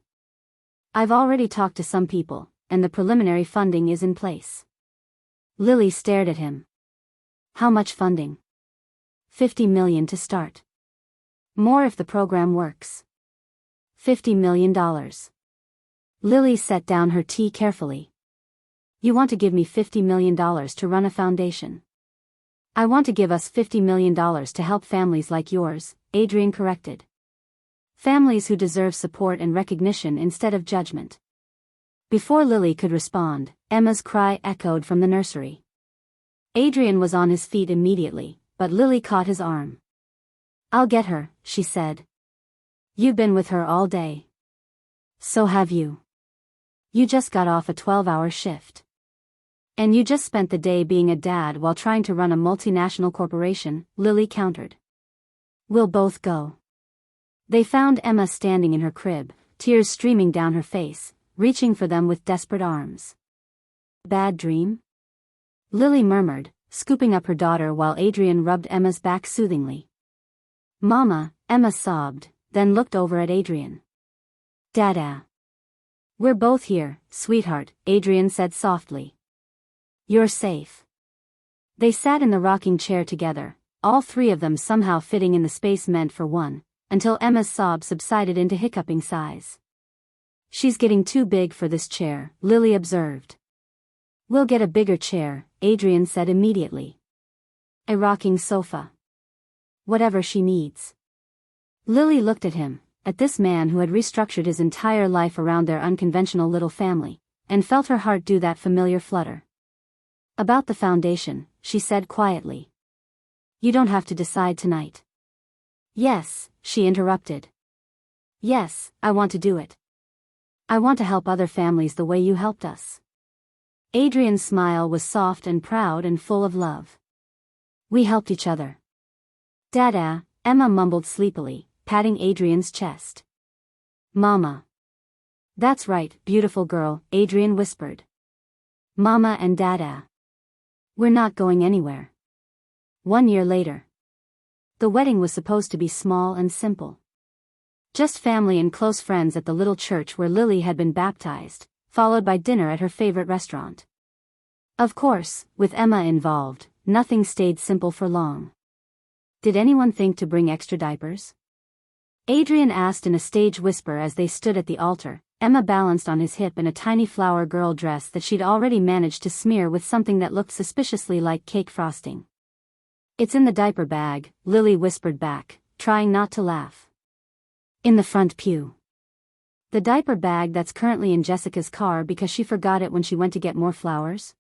I've already talked to some people, and the preliminary funding is in place." Lily stared at him. "How much funding?" $50 million to start. More if the program works. $50 million. Lily set down her tea carefully. "You want to give me $50 million to run a foundation?" "I want to give us $50 million to help families like yours," Adrian corrected. "Families who deserve support and recognition instead of judgment." Before Lily could respond, Emma's cry echoed from the nursery. Adrian was on his feet immediately, but Lily caught his arm. "I'll get her," she said. "You've been with her all day." "So have you. You just got off a 12-hour shift. And you just spent the day being a dad while trying to run a multinational corporation," Lily countered. "We'll both go." They found Emma standing in her crib, tears streaming down her face, reaching for them with desperate arms. "Bad dream?" Lily murmured, scooping up her daughter while Adrian rubbed Emma's back soothingly. "Mama," Emma sobbed, then looked over at Adrian. "Dada." "We're both here, sweetheart," Adrian said softly. "You're safe." They sat in the rocking chair together, all 3 of them somehow fitting in the space meant for one, until Emma's sobs subsided into hiccuping sighs. "She's getting too big for this chair," Lily observed. "We'll get a bigger chair," Adrian said immediately. "A rocking sofa. Whatever she needs." Lily looked at him, at this man who had restructured his entire life around their unconventional little family, and felt her heart do that familiar flutter. "About the foundation," she said quietly. "You don't have to decide tonight." "Yes," she interrupted. "Yes, I want to do it. I want to help other families the way you helped us." Adrian's smile was soft and proud and full of love. "We helped each other." "Dada," Emma mumbled sleepily, patting Adrian's chest. "Mama." "That's right, beautiful girl," Adrian whispered. "Mama and Dada. We're not going anywhere." 1 year later. The wedding was supposed to be small and simple. Just family and close friends at the little church where Lily had been baptized, followed by dinner at her favorite restaurant. Of course, with Emma involved, nothing stayed simple for long. "Did anyone think to bring extra diapers?" Adrian asked in a stage whisper as they stood at the altar, Emma balanced on his hip in a tiny flower girl dress that she'd already managed to smear with something that looked suspiciously like cake frosting. "It's in the diaper bag," Lily whispered back, trying not to laugh. "In the front pew." "The diaper bag that's currently in Jessica's car because she forgot it when she went to get more flowers?"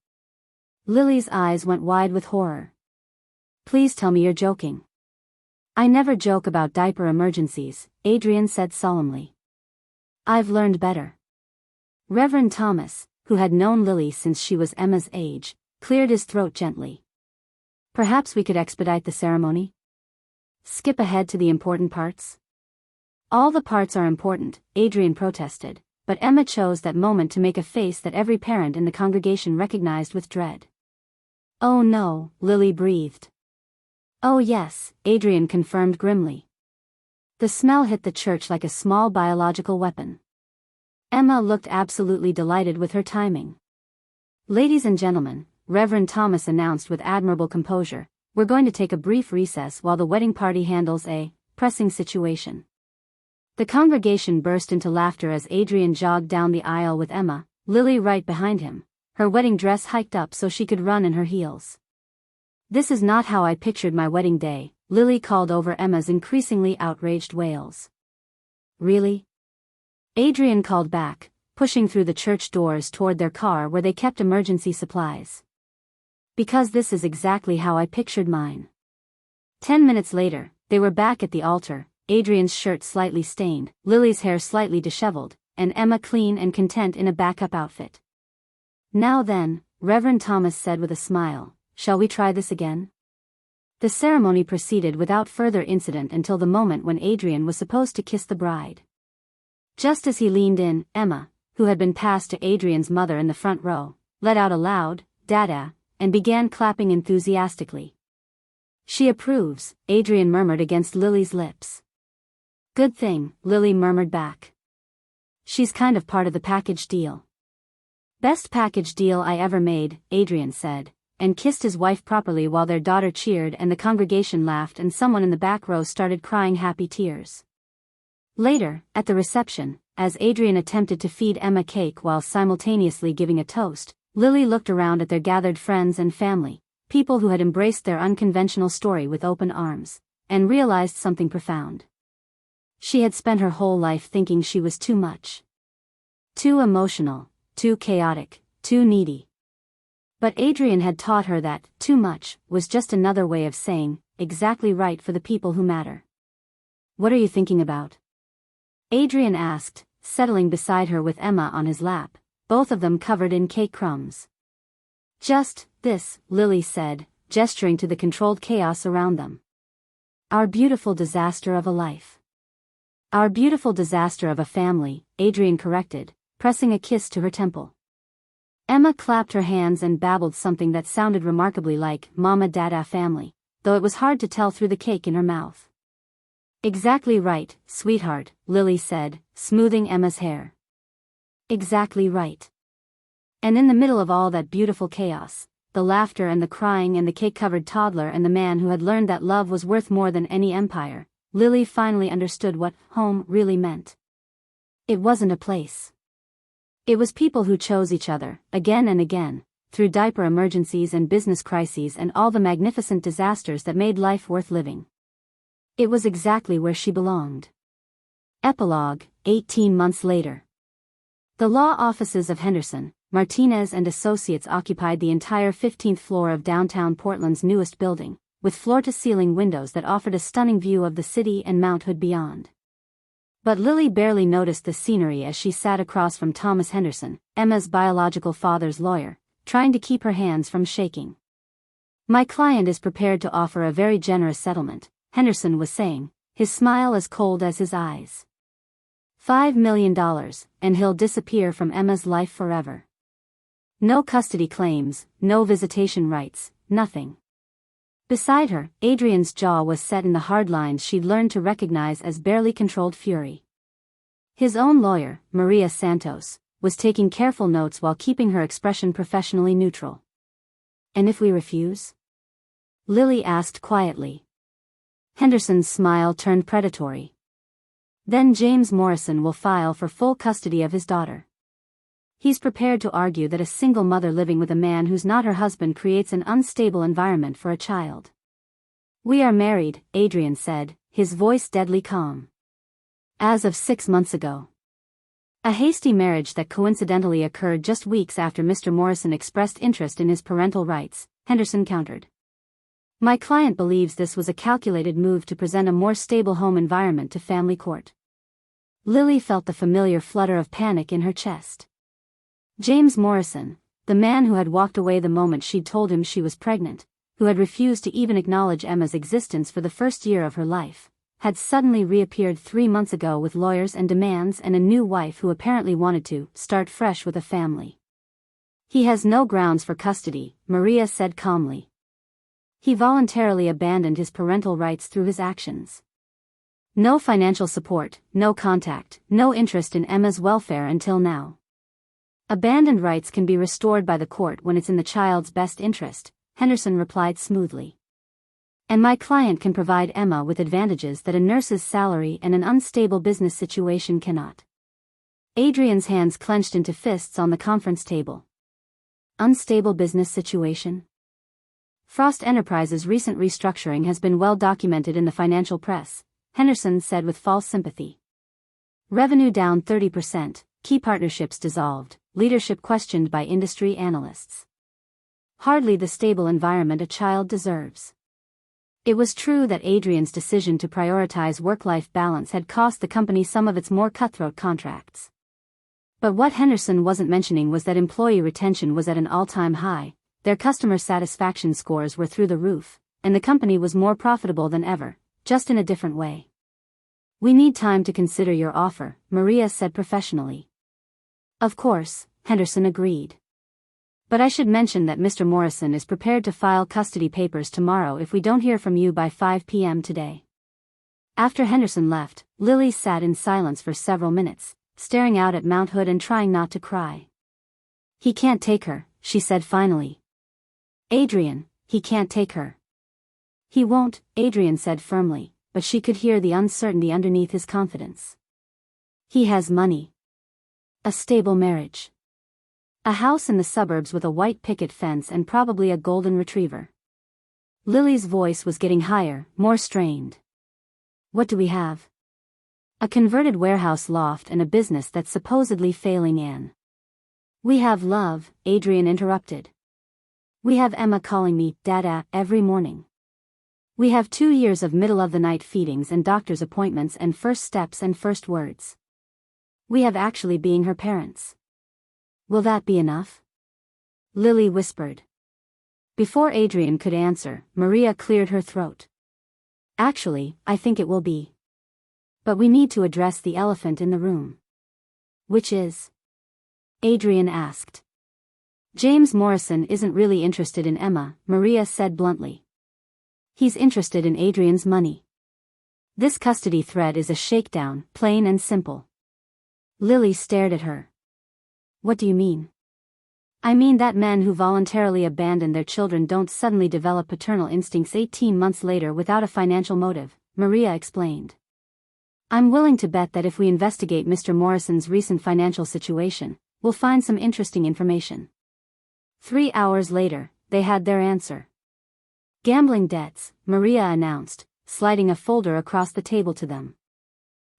Lily's eyes went wide with horror. "Please tell me you're joking." "I never joke about diaper emergencies," Adrian said solemnly. "I've learned better." Reverend Thomas, who had known Lily since she was Emma's age, cleared his throat gently. "Perhaps we could expedite the ceremony? Skip ahead to the important parts?" "All the parts are important," Adrian protested, but Emma chose that moment to make a face that every parent in the congregation recognized with dread. "Oh no," Lily breathed. "Oh yes," Adrian confirmed grimly. The smell hit the church like a small biological weapon. Emma looked absolutely delighted with her timing. "Ladies and gentlemen," Reverend Thomas announced with admirable composure, "we're going to take a brief recess while the wedding party handles a pressing situation." The congregation burst into laughter as Adrian jogged down the aisle with Emma, Lily right behind him, her wedding dress hiked up so she could run in her heels. "This is not how I pictured my wedding day," Lily called over Emma's increasingly outraged wails. "Really?" Adrian called back, pushing through the church doors toward their car where they kept emergency supplies. "Because this is exactly how I pictured mine." 10 minutes later, they were back at the altar, Adrian's shirt slightly stained, Lily's hair slightly disheveled, and Emma clean and content in a backup outfit. "Now then," Reverend Thomas said with a smile, "shall we try this again?" The ceremony proceeded without further incident until the moment when Adrian was supposed to kiss the bride. Just as he leaned in, Emma, who had been passed to Adrian's mother in the front row, let out a loud, "Dada," and began clapping enthusiastically. "She approves," Adrian murmured against Lily's lips. "Good thing," Lily murmured back. "She's kind of part of the package deal." "Best package deal I ever made," Adrian said, and kissed his wife properly while their daughter cheered and the congregation laughed and someone in the back row started crying happy tears. Later, at the reception, as Adrian attempted to feed Emma cake while simultaneously giving a toast, Lily looked around at their gathered friends and family, people who had embraced their unconventional story with open arms, and realized something profound. She had spent her whole life thinking she was too much. Too emotional, too chaotic, too needy. But Adrian had taught her that too much was just another way of saying exactly right for the people who matter. "What are you thinking about?" Adrian asked, settling beside her with Emma on his lap, both of them covered in cake crumbs. "Just this," Lily said, gesturing to the controlled chaos around them. "Our beautiful disaster of a life." "Our beautiful disaster of a family," Adrian corrected, pressing a kiss to her temple. Emma clapped her hands and babbled something that sounded remarkably like "Mama Dada family," though it was hard to tell through the cake in her mouth. "Exactly right, sweetheart," Lily said, smoothing Emma's hair. "Exactly right." And in the middle of all that beautiful chaos, the laughter and the crying and the cake-covered toddler and the man who had learned that love was worth more than any empire, Lily finally understood what home really meant. It wasn't a place. It was people who chose each other, again and again, through diaper emergencies and business crises and all the magnificent disasters that made life worth living. It was exactly where she belonged. Epilogue, 18 months later. The law offices of Henderson, Martinez and Associates occupied the entire 15th floor of downtown Portland's newest building, with floor-to-ceiling windows that offered a stunning view of the city and Mount Hood beyond. But Lily barely noticed the scenery as she sat across from Thomas Henderson, Emma's biological father's lawyer, trying to keep her hands from shaking. "My client is prepared to offer a very generous settlement," Henderson was saying, his smile as cold as his eyes. $5 million, and he'll disappear from Emma's life forever. No custody claims, no visitation rights, nothing. Beside her, Adrian's jaw was set in the hard lines she'd learned to recognize as barely controlled fury. His own lawyer, Maria Santos, was taking careful notes while keeping her expression professionally neutral. "And if we refuse?" Lily asked quietly. Henderson's smile turned predatory. "Then James Morrison will file for full custody of his daughter. He's prepared to argue that a single mother living with a man who's not her husband creates an unstable environment for a child." "We are married," Adrian said, his voice deadly calm. "As of 6 months ago." A hasty marriage that coincidentally occurred just weeks after Mr. Morrison expressed interest in his parental rights, Henderson countered. "My client believes this was a calculated move to present a more stable home environment to family court." Lily felt the familiar flutter of panic in her chest. James Morrison, the man who had walked away the moment she'd told him she was pregnant, who had refused to even acknowledge Emma's existence for the first year of her life, had suddenly reappeared 3 months ago with lawyers and demands and a new wife who apparently wanted to start fresh with a family. "He has no grounds for custody," Maria said calmly. "He voluntarily abandoned his parental rights through his actions." No financial support, no contact, no interest in Emma's welfare until now. Abandoned rights can be restored by the court when it's in the child's best interest, Henderson replied smoothly. And my client can provide Emma with advantages that a nurse's salary and an unstable business situation cannot. Adrian's hands clenched into fists on the conference table. Unstable business situation? Frost Enterprises' recent restructuring has been well documented in the financial press, Henderson said with false sympathy. Revenue down 30%, key partnerships dissolved, leadership questioned by industry analysts. Hardly the stable environment a child deserves. It was true that Adrian's decision to prioritize work-life balance had cost the company some of its more cutthroat contracts. But what Henderson wasn't mentioning was that employee retention was at an all-time high, their customer satisfaction scores were through the roof, and the company was more profitable than ever, just in a different way. We need time to consider your offer, Maria said professionally. Of course, Henderson agreed. But I should mention that Mr. Morrison is prepared to file custody papers tomorrow if we don't hear from you by 5 p.m. today. After Henderson left, Lily sat in silence for several minutes, staring out at Mount Hood and trying not to cry. He can't take her, she said finally. Adrian, he can't take her. He won't, Adrian said firmly, but she could hear the uncertainty underneath his confidence. He has money. A stable marriage. A house in the suburbs with a white picket fence and probably a golden retriever. Lily's voice was getting higher, more strained. What do we have? A converted warehouse loft and a business that's supposedly failing Anne. We have love, Adrian interrupted. We have Emma calling me Dada every morning. We have 2 years of middle-of-the-night feedings and doctor's appointments and first steps and first words. We have actually being her parents. Will that be enough? Lily whispered. Before Adrian could answer, Maria cleared her throat. Actually, I think it will be. But we need to address the elephant in the room. Which is? Adrian asked. James Morrison isn't really interested in Emma, Maria said bluntly. He's interested in Adrian's money. This custody thread is a shakedown, plain and simple. Lily stared at her. What do you mean? I mean that men who voluntarily abandon their children don't suddenly develop paternal instincts 18 months later without a financial motive, Maria explained. I'm willing to bet that if we investigate Mr. Morrison's recent financial situation, we'll find some interesting information. 3 hours later, they had their answer. Gambling debts, Maria announced, sliding a folder across the table to them.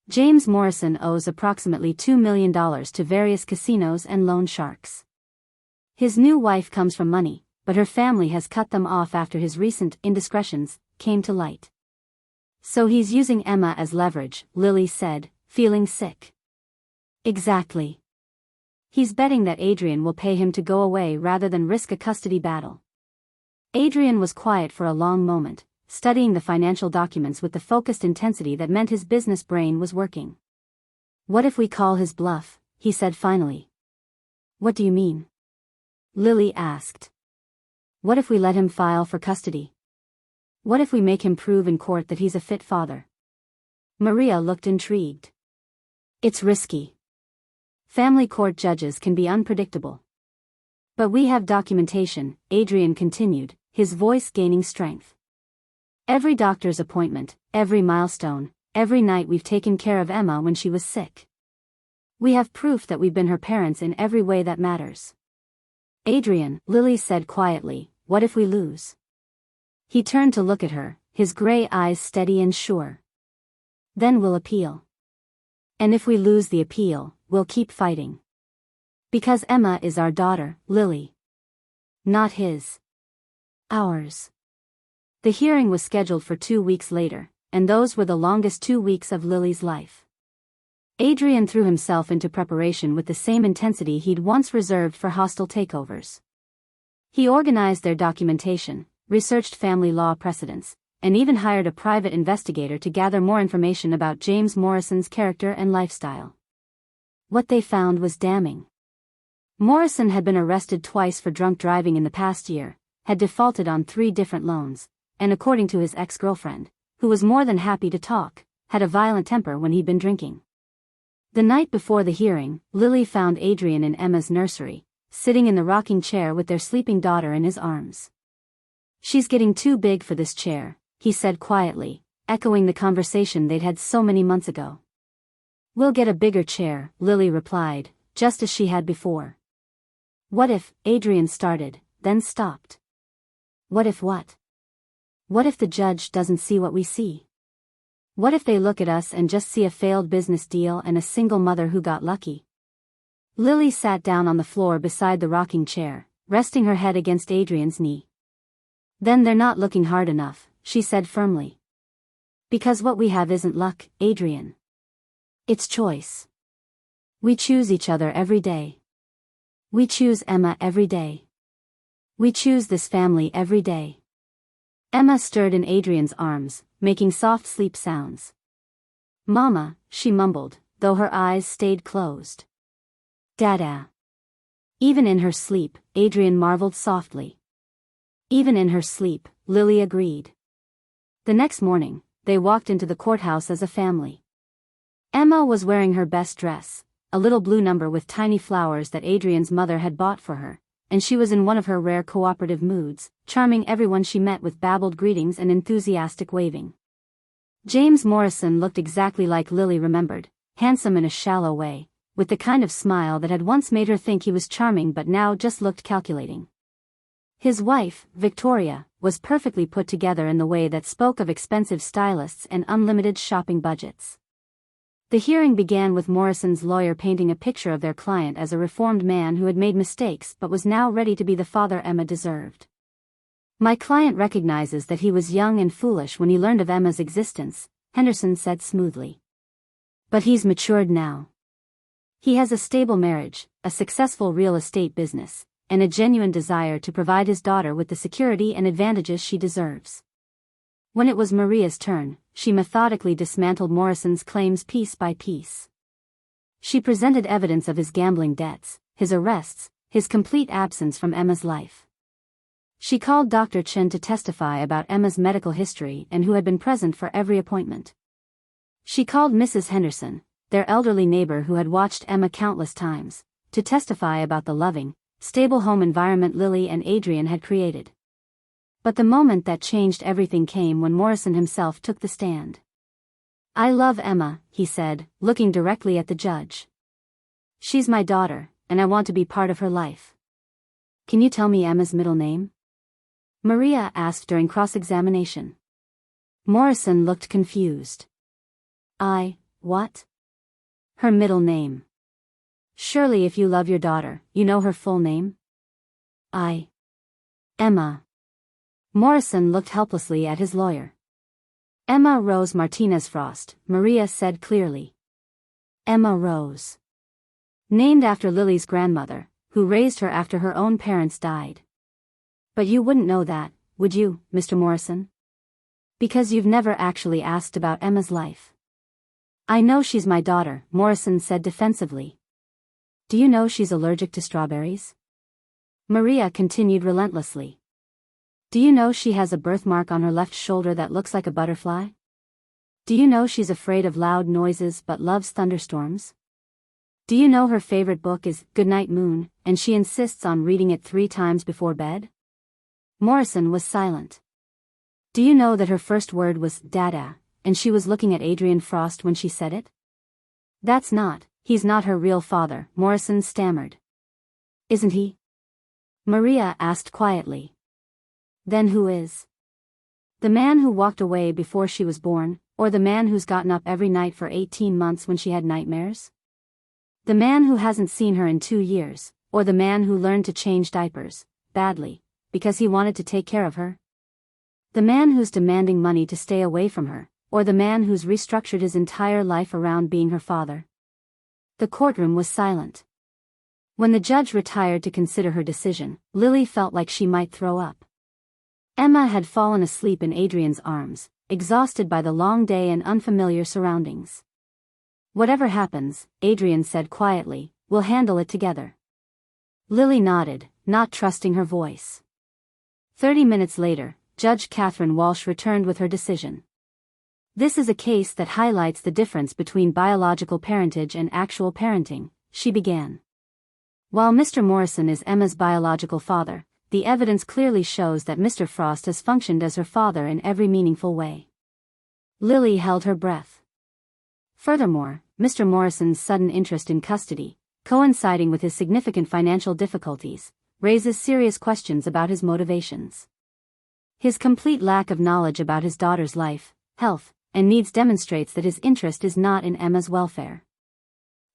James Morrison owes approximately $2 million to various casinos and loan sharks. His new wife comes from money, but her family has cut them off after his recent indiscretions came to light. So he's using Emma as leverage, Lily said, feeling sick. Exactly. He's betting that Adrian will pay him to go away rather than risk a custody battle. Adrian was quiet for a long moment, studying the financial documents with the focused intensity that meant his business brain was working. What if we call his bluff, he said finally. What do you mean? Lily asked. What if we let him file for custody? What if we make him prove in court that he's a fit father? Maria looked intrigued. It's risky. Family court judges can be unpredictable. But we have documentation, Adrian continued, his voice gaining strength. Every doctor's appointment, every milestone, every night we've taken care of Emma when she was sick. We have proof that we've been her parents in every way that matters. Adrian, Lily said quietly, what if we lose? He turned to look at her, his gray eyes steady and sure. Then we'll appeal. And if we lose the appeal, we'll keep fighting. Because Emma is our daughter, Lily. Not his. Ours. The hearing was scheduled for 2 weeks later, and those were the longest 2 weeks of Lily's life. Adrian threw himself into preparation with the same intensity he'd once reserved for hostile takeovers. He organized their documentation, researched family law precedents, and even hired a private investigator to gather more information about James Morrison's character and lifestyle. What they found was damning. Morrison had been arrested twice for drunk driving in the past year, had defaulted on 3 different loans, and according to his ex-girlfriend, who was more than happy to talk, had a violent temper when he'd been drinking. The night before the hearing, Lily found Adrian in Emma's nursery, sitting in the rocking chair with their sleeping daughter in his arms. "She's getting too big for this chair," he said quietly, echoing the conversation they'd had so many months ago. "We'll get a bigger chair," Lily replied, just as she had before. "What if," Adrian started, then stopped. "What if what? What if the judge doesn't see what we see? What if they look at us and just see a failed business deal and a single mother who got lucky?" Lily sat down on the floor beside the rocking chair, resting her head against Adrian's knee. "Then they're not looking hard enough," she said firmly. "Because what we have isn't luck, Adrian. It's choice. We choose each other every day. We choose Emma every day. We choose this family every day." Emma stirred in Adrian's arms, making soft sleep sounds. "Mama," she mumbled, though her eyes stayed closed. "Dada." Even in her sleep, Adrian marveled softly. Even in her sleep, Lily agreed. The next morning, they walked into the courthouse as a family. Emma was wearing her best dress, a little blue number with tiny flowers that Adrian's mother had bought for her, and she was in one of her rare cooperative moods, charming everyone she met with babbled greetings and enthusiastic waving. James Morrison looked exactly like Lily remembered, handsome in a shallow way, with the kind of smile that had once made her think he was charming but now just looked calculating. His wife, Victoria, was perfectly put together in the way that spoke of expensive stylists and unlimited shopping budgets. The hearing began with Morrison's lawyer painting a picture of their client as a reformed man who had made mistakes but was now ready to be the father Emma deserved. "My client recognizes that he was young and foolish when he learned of Emma's existence," Henderson said smoothly. "But he's matured now. He has a stable marriage, a successful real estate business, and a genuine desire to provide his daughter with the security and advantages she deserves." When it was Maria's turn, she methodically dismantled Morrison's claims piece by piece. She presented evidence of his gambling debts, his arrests, his complete absence from Emma's life. She called Dr. Chen to testify about Emma's medical history and who had been present for every appointment. She called Mrs. Henderson, their elderly neighbor who had watched Emma countless times, to testify about the loving, stable home environment Lily and Adrian had created. But the moment that changed everything came when Morrison himself took the stand. "I love Emma," he said, looking directly at the judge. "She's my daughter, and I want to be part of her life." "Can you tell me Emma's middle name?" Maria asked during cross-examination. Morrison looked confused. What? Her middle name. Surely if you love your daughter, you know her full name?" Emma." Morrison looked helplessly at his lawyer. "Emma Rose Martinez Frost," Maria said clearly. "Emma Rose. Named after Lily's grandmother, who raised her after her own parents died. But you wouldn't know that, would you, Mr. Morrison? Because you've never actually asked about Emma's life." "I know she's my daughter," Morrison said defensively. "Do you know she's allergic to strawberries?" Maria continued relentlessly. "Do you know she has a birthmark on her left shoulder that looks like a butterfly? Do you know she's afraid of loud noises but loves thunderstorms? Do you know her favorite book is Goodnight Moon, and she insists on reading it 3 times before bed?" Morrison was silent. "Do you know that her first word was Dada, and she was looking at Adrian Frost when she said it?" He's not her real father," Morrison stammered. "Isn't he?" Maria asked quietly. "Then who is? The man who walked away before she was born, or the man who's gotten up every night for 18 months when she had nightmares? The man who hasn't seen her in 2 years, or the man who learned to change diapers, badly, because he wanted to take care of her? The man who's demanding money to stay away from her, or the man who's restructured his entire life around being her father?" The courtroom was silent. When the judge retired to consider her decision, Lily felt like she might throw up. Emma had fallen asleep in Adrian's arms, exhausted by the long day and unfamiliar surroundings. "Whatever happens," Adrian said quietly, "we'll handle it together." Lily nodded, not trusting her voice. 30 minutes later, Judge Catherine Walsh returned with her decision. This is a case that highlights the difference between biological parentage and actual parenting, she began. While Mr. Morrison is Emma's biological father, the evidence clearly shows that Mr. Frost has functioned as her father in every meaningful way. Lily held her breath. Furthermore, Mr. Morrison's sudden interest in custody, coinciding with his significant financial difficulties, raises serious questions about his motivations. His complete lack of knowledge about his daughter's life, health, and needs demonstrates that his interest is not in Emma's welfare.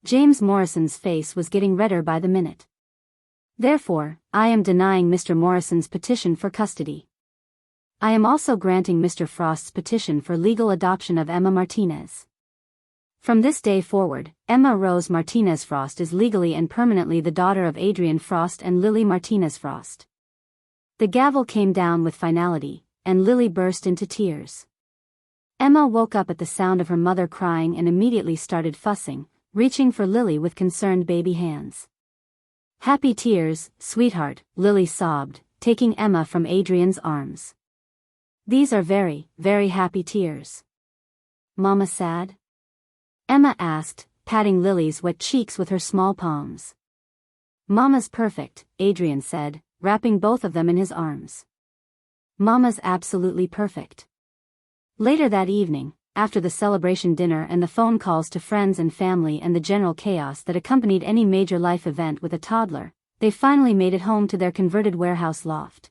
James Morrison's face was getting redder by the minute. Therefore, I am denying Mr. Morrison's petition for custody. I am also granting Mr. Frost's petition for legal adoption of Emma Martinez. From this day forward, Emma Rose Martinez Frost is legally and permanently the daughter of Adrian Frost and Lily Martinez Frost. The gavel came down with finality, and Lily burst into tears. Emma woke up at the sound of her mother crying and immediately started fussing, reaching for Lily with concerned baby hands. "Happy tears, sweetheart," Lily sobbed, taking Emma from Adrian's arms. "These are very, very happy tears." "Mama sad?" Emma asked, patting Lily's wet cheeks with her small palms. "Mama's perfect," Adrian said, wrapping both of them in his arms. "Mama's absolutely perfect." Later that evening, after the celebration dinner and the phone calls to friends and family and the general chaos that accompanied any major life event with a toddler, they finally made it home to their converted warehouse loft.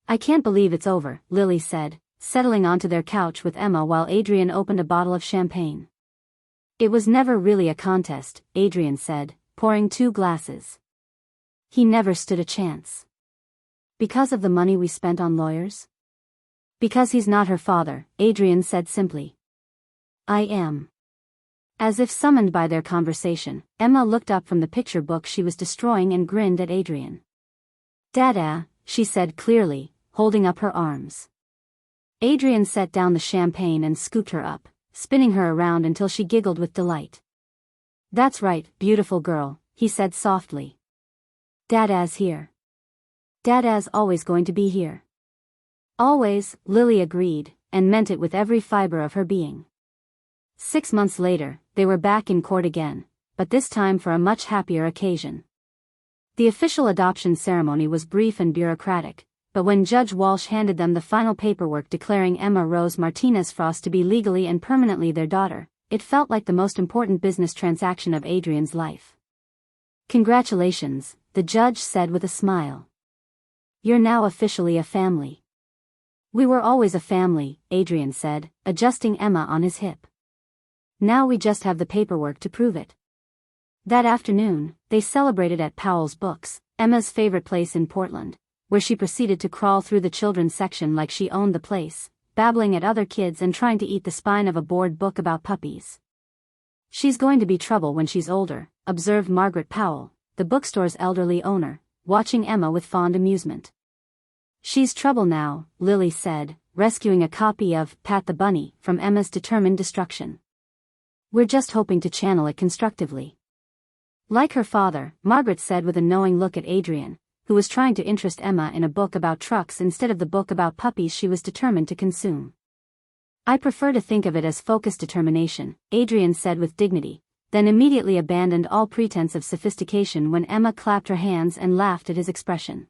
"I can't believe it's over," Lily said, settling onto their couch with Emma while Adrian opened a bottle of champagne. "It was never really a contest," Adrian said, pouring 2 glasses. "He never stood a chance." "Because of the money we spent on lawyers?" "Because he's not her father," Adrian said simply. "I am." As if summoned by their conversation, Emma looked up from the picture book she was destroying and grinned at Adrian. "Dada," she said clearly, holding up her arms. Adrian set down the champagne and scooped her up, spinning her around until she giggled with delight. "That's right, beautiful girl," he said softly. "Dada's here. Dada's always going to be here." "Always," Lily agreed, and meant it with every fiber of her being. 6 months later, they were back in court again, but this time for a much happier occasion. The official adoption ceremony was brief and bureaucratic, but when Judge Walsh handed them the final paperwork declaring Emma Rose Martinez Frost to be legally and permanently their daughter, it felt like the most important business transaction of Adrian's life. "Congratulations," the judge said with a smile. "You're now officially a family." "We were always a family," Adrian said, adjusting Emma on his hip. "Now we just have the paperwork to prove it." That afternoon, they celebrated at Powell's Books, Emma's favorite place in Portland, where she proceeded to crawl through the children's section like she owned the place, babbling at other kids and trying to eat the spine of a bored book about puppies. "She's going to be trouble when she's older," observed Margaret Powell, the bookstore's elderly owner, watching Emma with fond amusement. "She's trouble now," Lily said, rescuing a copy of Pat the Bunny from Emma's determined destruction. "We're just hoping to channel it constructively." Like her father, Margaret said with a knowing look at Adrian, who was trying to interest Emma in a book about trucks instead of the book about puppies she was determined to consume. "I prefer to think of it as focused determination," Adrian said with dignity, then immediately abandoned all pretense of sophistication when Emma clapped her hands and laughed at his expression.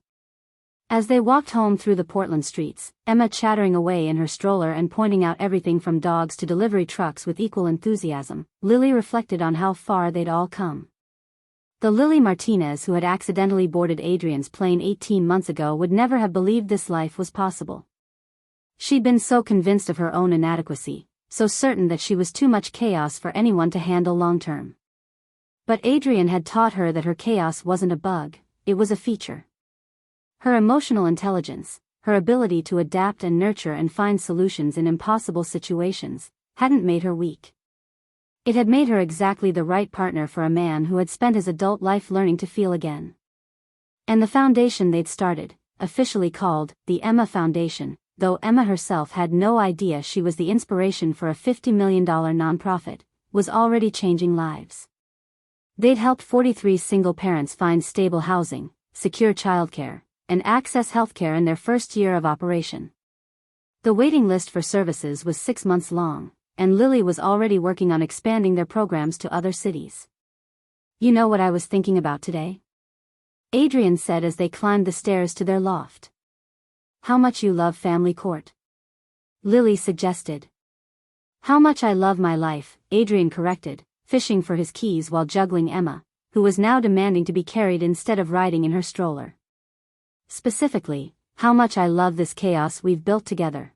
As they walked home through the Portland streets, Emma chattering away in her stroller and pointing out everything from dogs to delivery trucks with equal enthusiasm, Lily reflected on how far they'd all come. The Lily Martinez who had accidentally boarded Adrian's plane 18 months ago would never have believed this life was possible. She'd been so convinced of her own inadequacy, so certain that she was too much chaos for anyone to handle long-term. But Adrian had taught her that her chaos wasn't a bug, it was a feature. Her emotional intelligence, her ability to adapt and nurture and find solutions in impossible situations, hadn't made her weak. It had made her exactly the right partner for a man who had spent his adult life learning to feel again. And the foundation they'd started, officially called the Emma Foundation, though Emma herself had no idea she was the inspiration for a $50 million nonprofit, was already changing lives. They'd helped 43 single parents find stable housing, secure childcare, and access healthcare in their first year of operation. The waiting list for services was 6 months long, and Lily was already working on expanding their programs to other cities. "You know what I was thinking about today?" Adrian said as they climbed the stairs to their loft. "How much you love family court," Lily suggested. "How much I love my life," Adrian corrected, fishing for his keys while juggling Emma, who was now demanding to be carried instead of riding in her stroller. "Specifically, how much I love this chaos we've built together."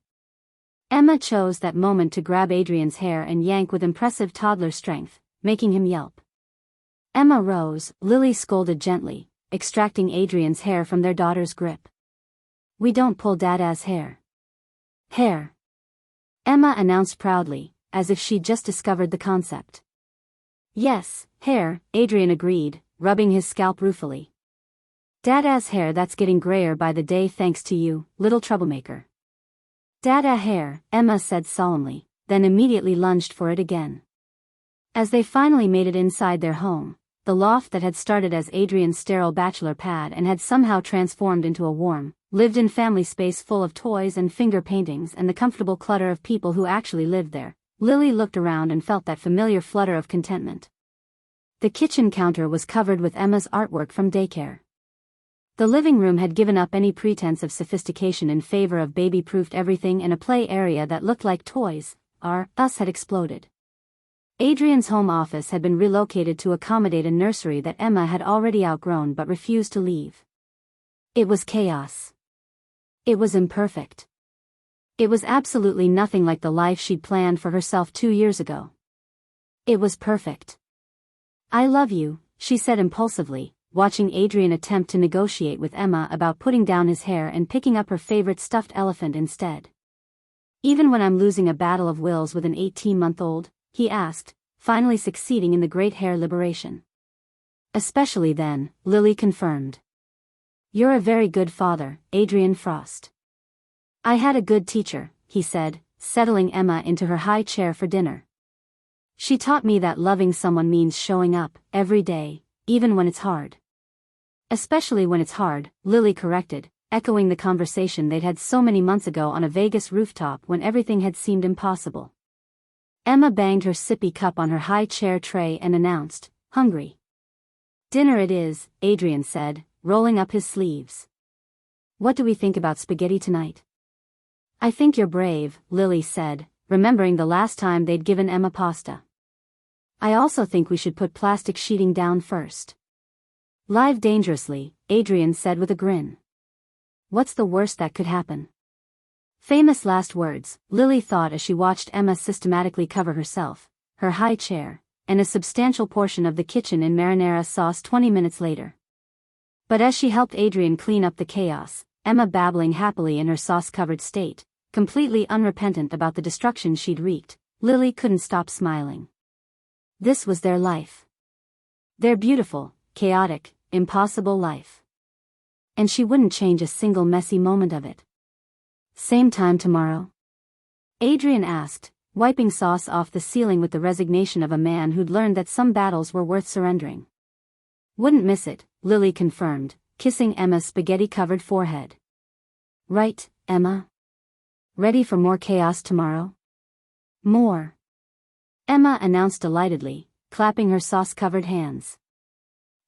Emma chose that moment to grab Adrian's hair and yank with impressive toddler strength, making him yelp. Emma rose. Lily scolded gently, extracting Adrian's hair from their daughter's grip. "We don't pull Dada's hair." "Hair," Emma announced proudly, as if she'd just discovered the concept. "Yes, hair," Adrian agreed, rubbing his scalp ruefully. "Dada's hair that's getting grayer by the day thanks to you, little troublemaker." "Dada hair," Emma said solemnly, then immediately lunged for it again. As they finally made it inside their home, the loft that had started as Adrian's sterile bachelor pad and had somehow transformed into a warm, lived-in family space full of toys and finger paintings and the comfortable clutter of people who actually lived there, Lily looked around and felt that familiar flutter of contentment. The kitchen counter was covered with Emma's artwork from daycare. The living room had given up any pretense of sophistication in favor of baby-proofed everything, and a play area that looked like Toys R Us had exploded. Adrian's home office had been relocated to accommodate a nursery that Emma had already outgrown but refused to leave. It was chaos. It was imperfect. It was absolutely nothing like the life she'd planned for herself 2 years ago. It was perfect. "I love you," she said impulsively, watching Adrian attempt to negotiate with Emma about putting down his hair and picking up her favorite stuffed elephant instead. "Even when I'm losing a battle of wills with an 18-month-old, he asked, finally succeeding in the great hair liberation. "Especially then," Lily confirmed. "You're a very good father, Adrian Frost." "I had a good teacher," he said, settling Emma into her high chair for dinner. "She taught me that loving someone means showing up, every day, even when it's hard." "Especially when it's hard," Lily corrected, echoing the conversation they'd had so many months ago on a Vegas rooftop when everything had seemed impossible. Emma banged her sippy cup on her high chair tray and announced, "Hungry." "Dinner it is," Adrian said, rolling up his sleeves. "What do we think about spaghetti tonight?" "I think you're brave," Lily said, remembering the last time they'd given Emma pasta. "I also think we should put plastic sheeting down first." "Live dangerously," Adrian said with a grin. "What's the worst that could happen?" Famous last words, Lily thought as she watched Emma systematically cover herself, her high chair, and a substantial portion of the kitchen in marinara sauce 20 minutes later. But as she helped Adrian clean up the chaos, Emma babbling happily in her sauce-covered state, completely unrepentant about the destruction she'd wreaked, Lily couldn't stop smiling. This was their life. Their beautiful, chaotic, impossible life. And she wouldn't change a single messy moment of it. "Same time tomorrow?" Adrian asked, wiping sauce off the ceiling with the resignation of a man who'd learned that some battles were worth surrendering. "Wouldn't miss it," Lily confirmed, kissing Emma's spaghetti-covered forehead. "Right, Emma? Ready for more chaos tomorrow?" "More," Emma announced delightedly, clapping her sauce-covered hands.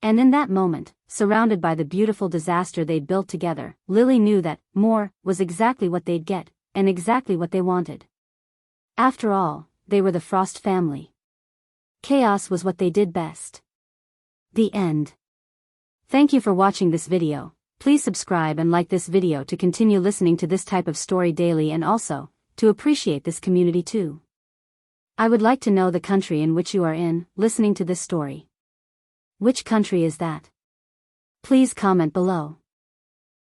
And in that moment, surrounded by the beautiful disaster they'd built together, Lily knew that more was exactly what they'd get, and exactly what they wanted. After all, they were the Frost family. Chaos was what they did best. The end. Thank you for watching this video. Please subscribe and like this video to continue listening to this type of story daily, and also, to appreciate this community too. I would like to know the country in which you are in, listening to this story. Which country is that? Please comment below.